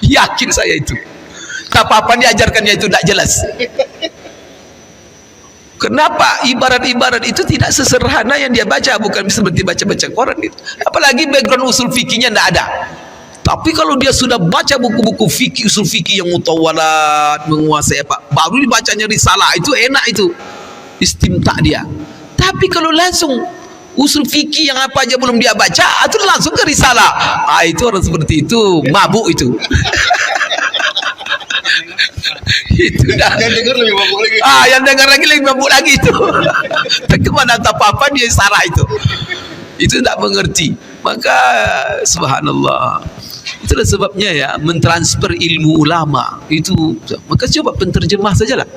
Yakin saya itu. Apa-apa diajarkannya itu tak jelas. Kenapa ibarat-ibarat itu tidak sesederhana yang dia baca, bukan seperti baca-baca koran itu. Apalagi background usul fikihnya tidak ada. Tapi kalau dia sudah baca buku-buku fikih, usul fikih yang mutawalat, menguasai baru dibacanya risalah, itu enak itu. Istimta dia. Tapi kalau langsung usul fikih yang apa aja belum dia baca, itu langsung ke risalah. Itu orang seperti itu, mabuk itu. Itu dah.
Yang dengar lebih mabuk lagi.
Yang dengar lagi lebih mabuk lagi itu. Kemana apa-apa dia sarah itu. Itu tak mengerti. Maka subhanallah. Itulah sebabnya ya mentransfer ilmu ulama itu. Maka coba penterjemah sajalah.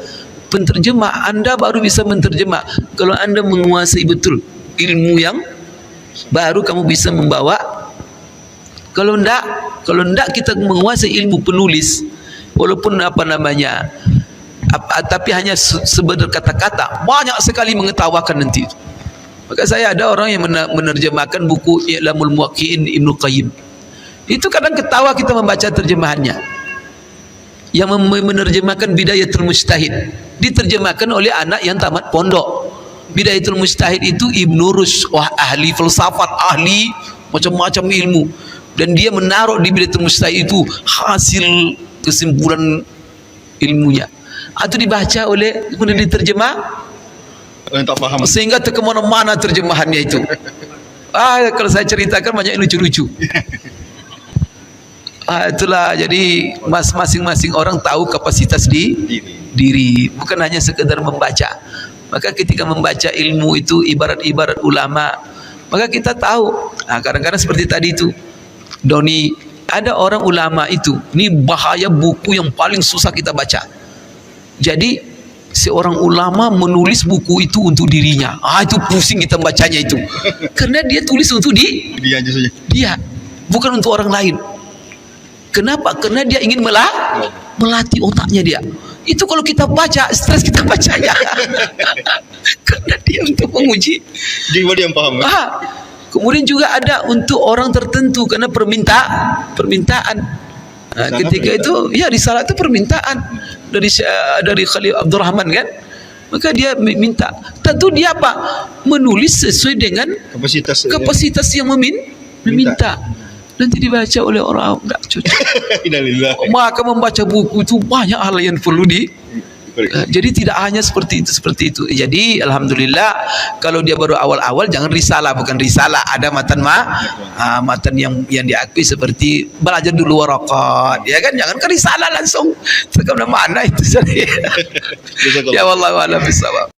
Penterjemah Anda baru bisa menterjemah kalau Anda menguasai betul ilmu yang baru kamu bisa membawa. Kalau ndak kita menguasai ilmu penulis, walaupun tapi hanya sebenarnya kata-kata, banyak sekali mengetawakan nanti. Maka saya ada orang yang menerjemahkan buku I'lamul Muwaqqi'in Ibnu Qayyim. Itu kadang ketawa kita membaca terjemahannya. Yang menerjemahkan Bidayatul Mujtahid diterjemahkan oleh anak yang tamat pondok. Bidayatul Mujtahid itu Ibnu Rushd, wah ahli filsafat, ahli macam-macam ilmu, dan dia menaruh di Bidayatul Mujtahid itu hasil kesimpulan ilmunya. Itu dibaca oleh, kemudian diterjemah,
Yang tak paham.
sehingga kemana-mana terjemahannya itu. Kalau saya ceritakan banyak lucu-lucu. Itulah, jadi masing-masing orang tahu kapasitas diri, bukan hanya sekedar membaca. Maka ketika membaca ilmu itu ibarat ulama, maka kita tahu. Kadang-kadang seperti tadi itu, Doni, ada orang ulama itu, ini bahaya buku yang paling susah kita baca. Jadi seorang ulama menulis buku itu untuk dirinya. Itu pusing kita bacanya itu, karena dia tulis untuk
Dia aja saja.
dia, bukan untuk orang lain. Kenapa? Karena dia ingin melatih otaknya dia. Itu kalau kita baca, stres kita bacanya. Karena dia untuk menguji.
Dia yang paham.
Kemudian juga ada untuk orang tertentu, karena permintaan. Ketika itu, ya risalah itu permintaan dari Khalil Abdurrahman kan. Maka dia minta. Tentu dia apa? Menulis sesuai dengan kapasitas yang meminta. Nanti dibaca oleh orang enggak cocok. Maka membaca buku itu banyak hal yang perlu jadi tidak hanya seperti itu. Jadi alhamdulillah, kalau dia baru awal-awal jangan risalah, bukan risalah, ada matan matan yang diakui, seperti belajar dulu waraqat, ya kan, jangan ke risalah langsung. Mana itu. Ya wallahu a'lam bishawab.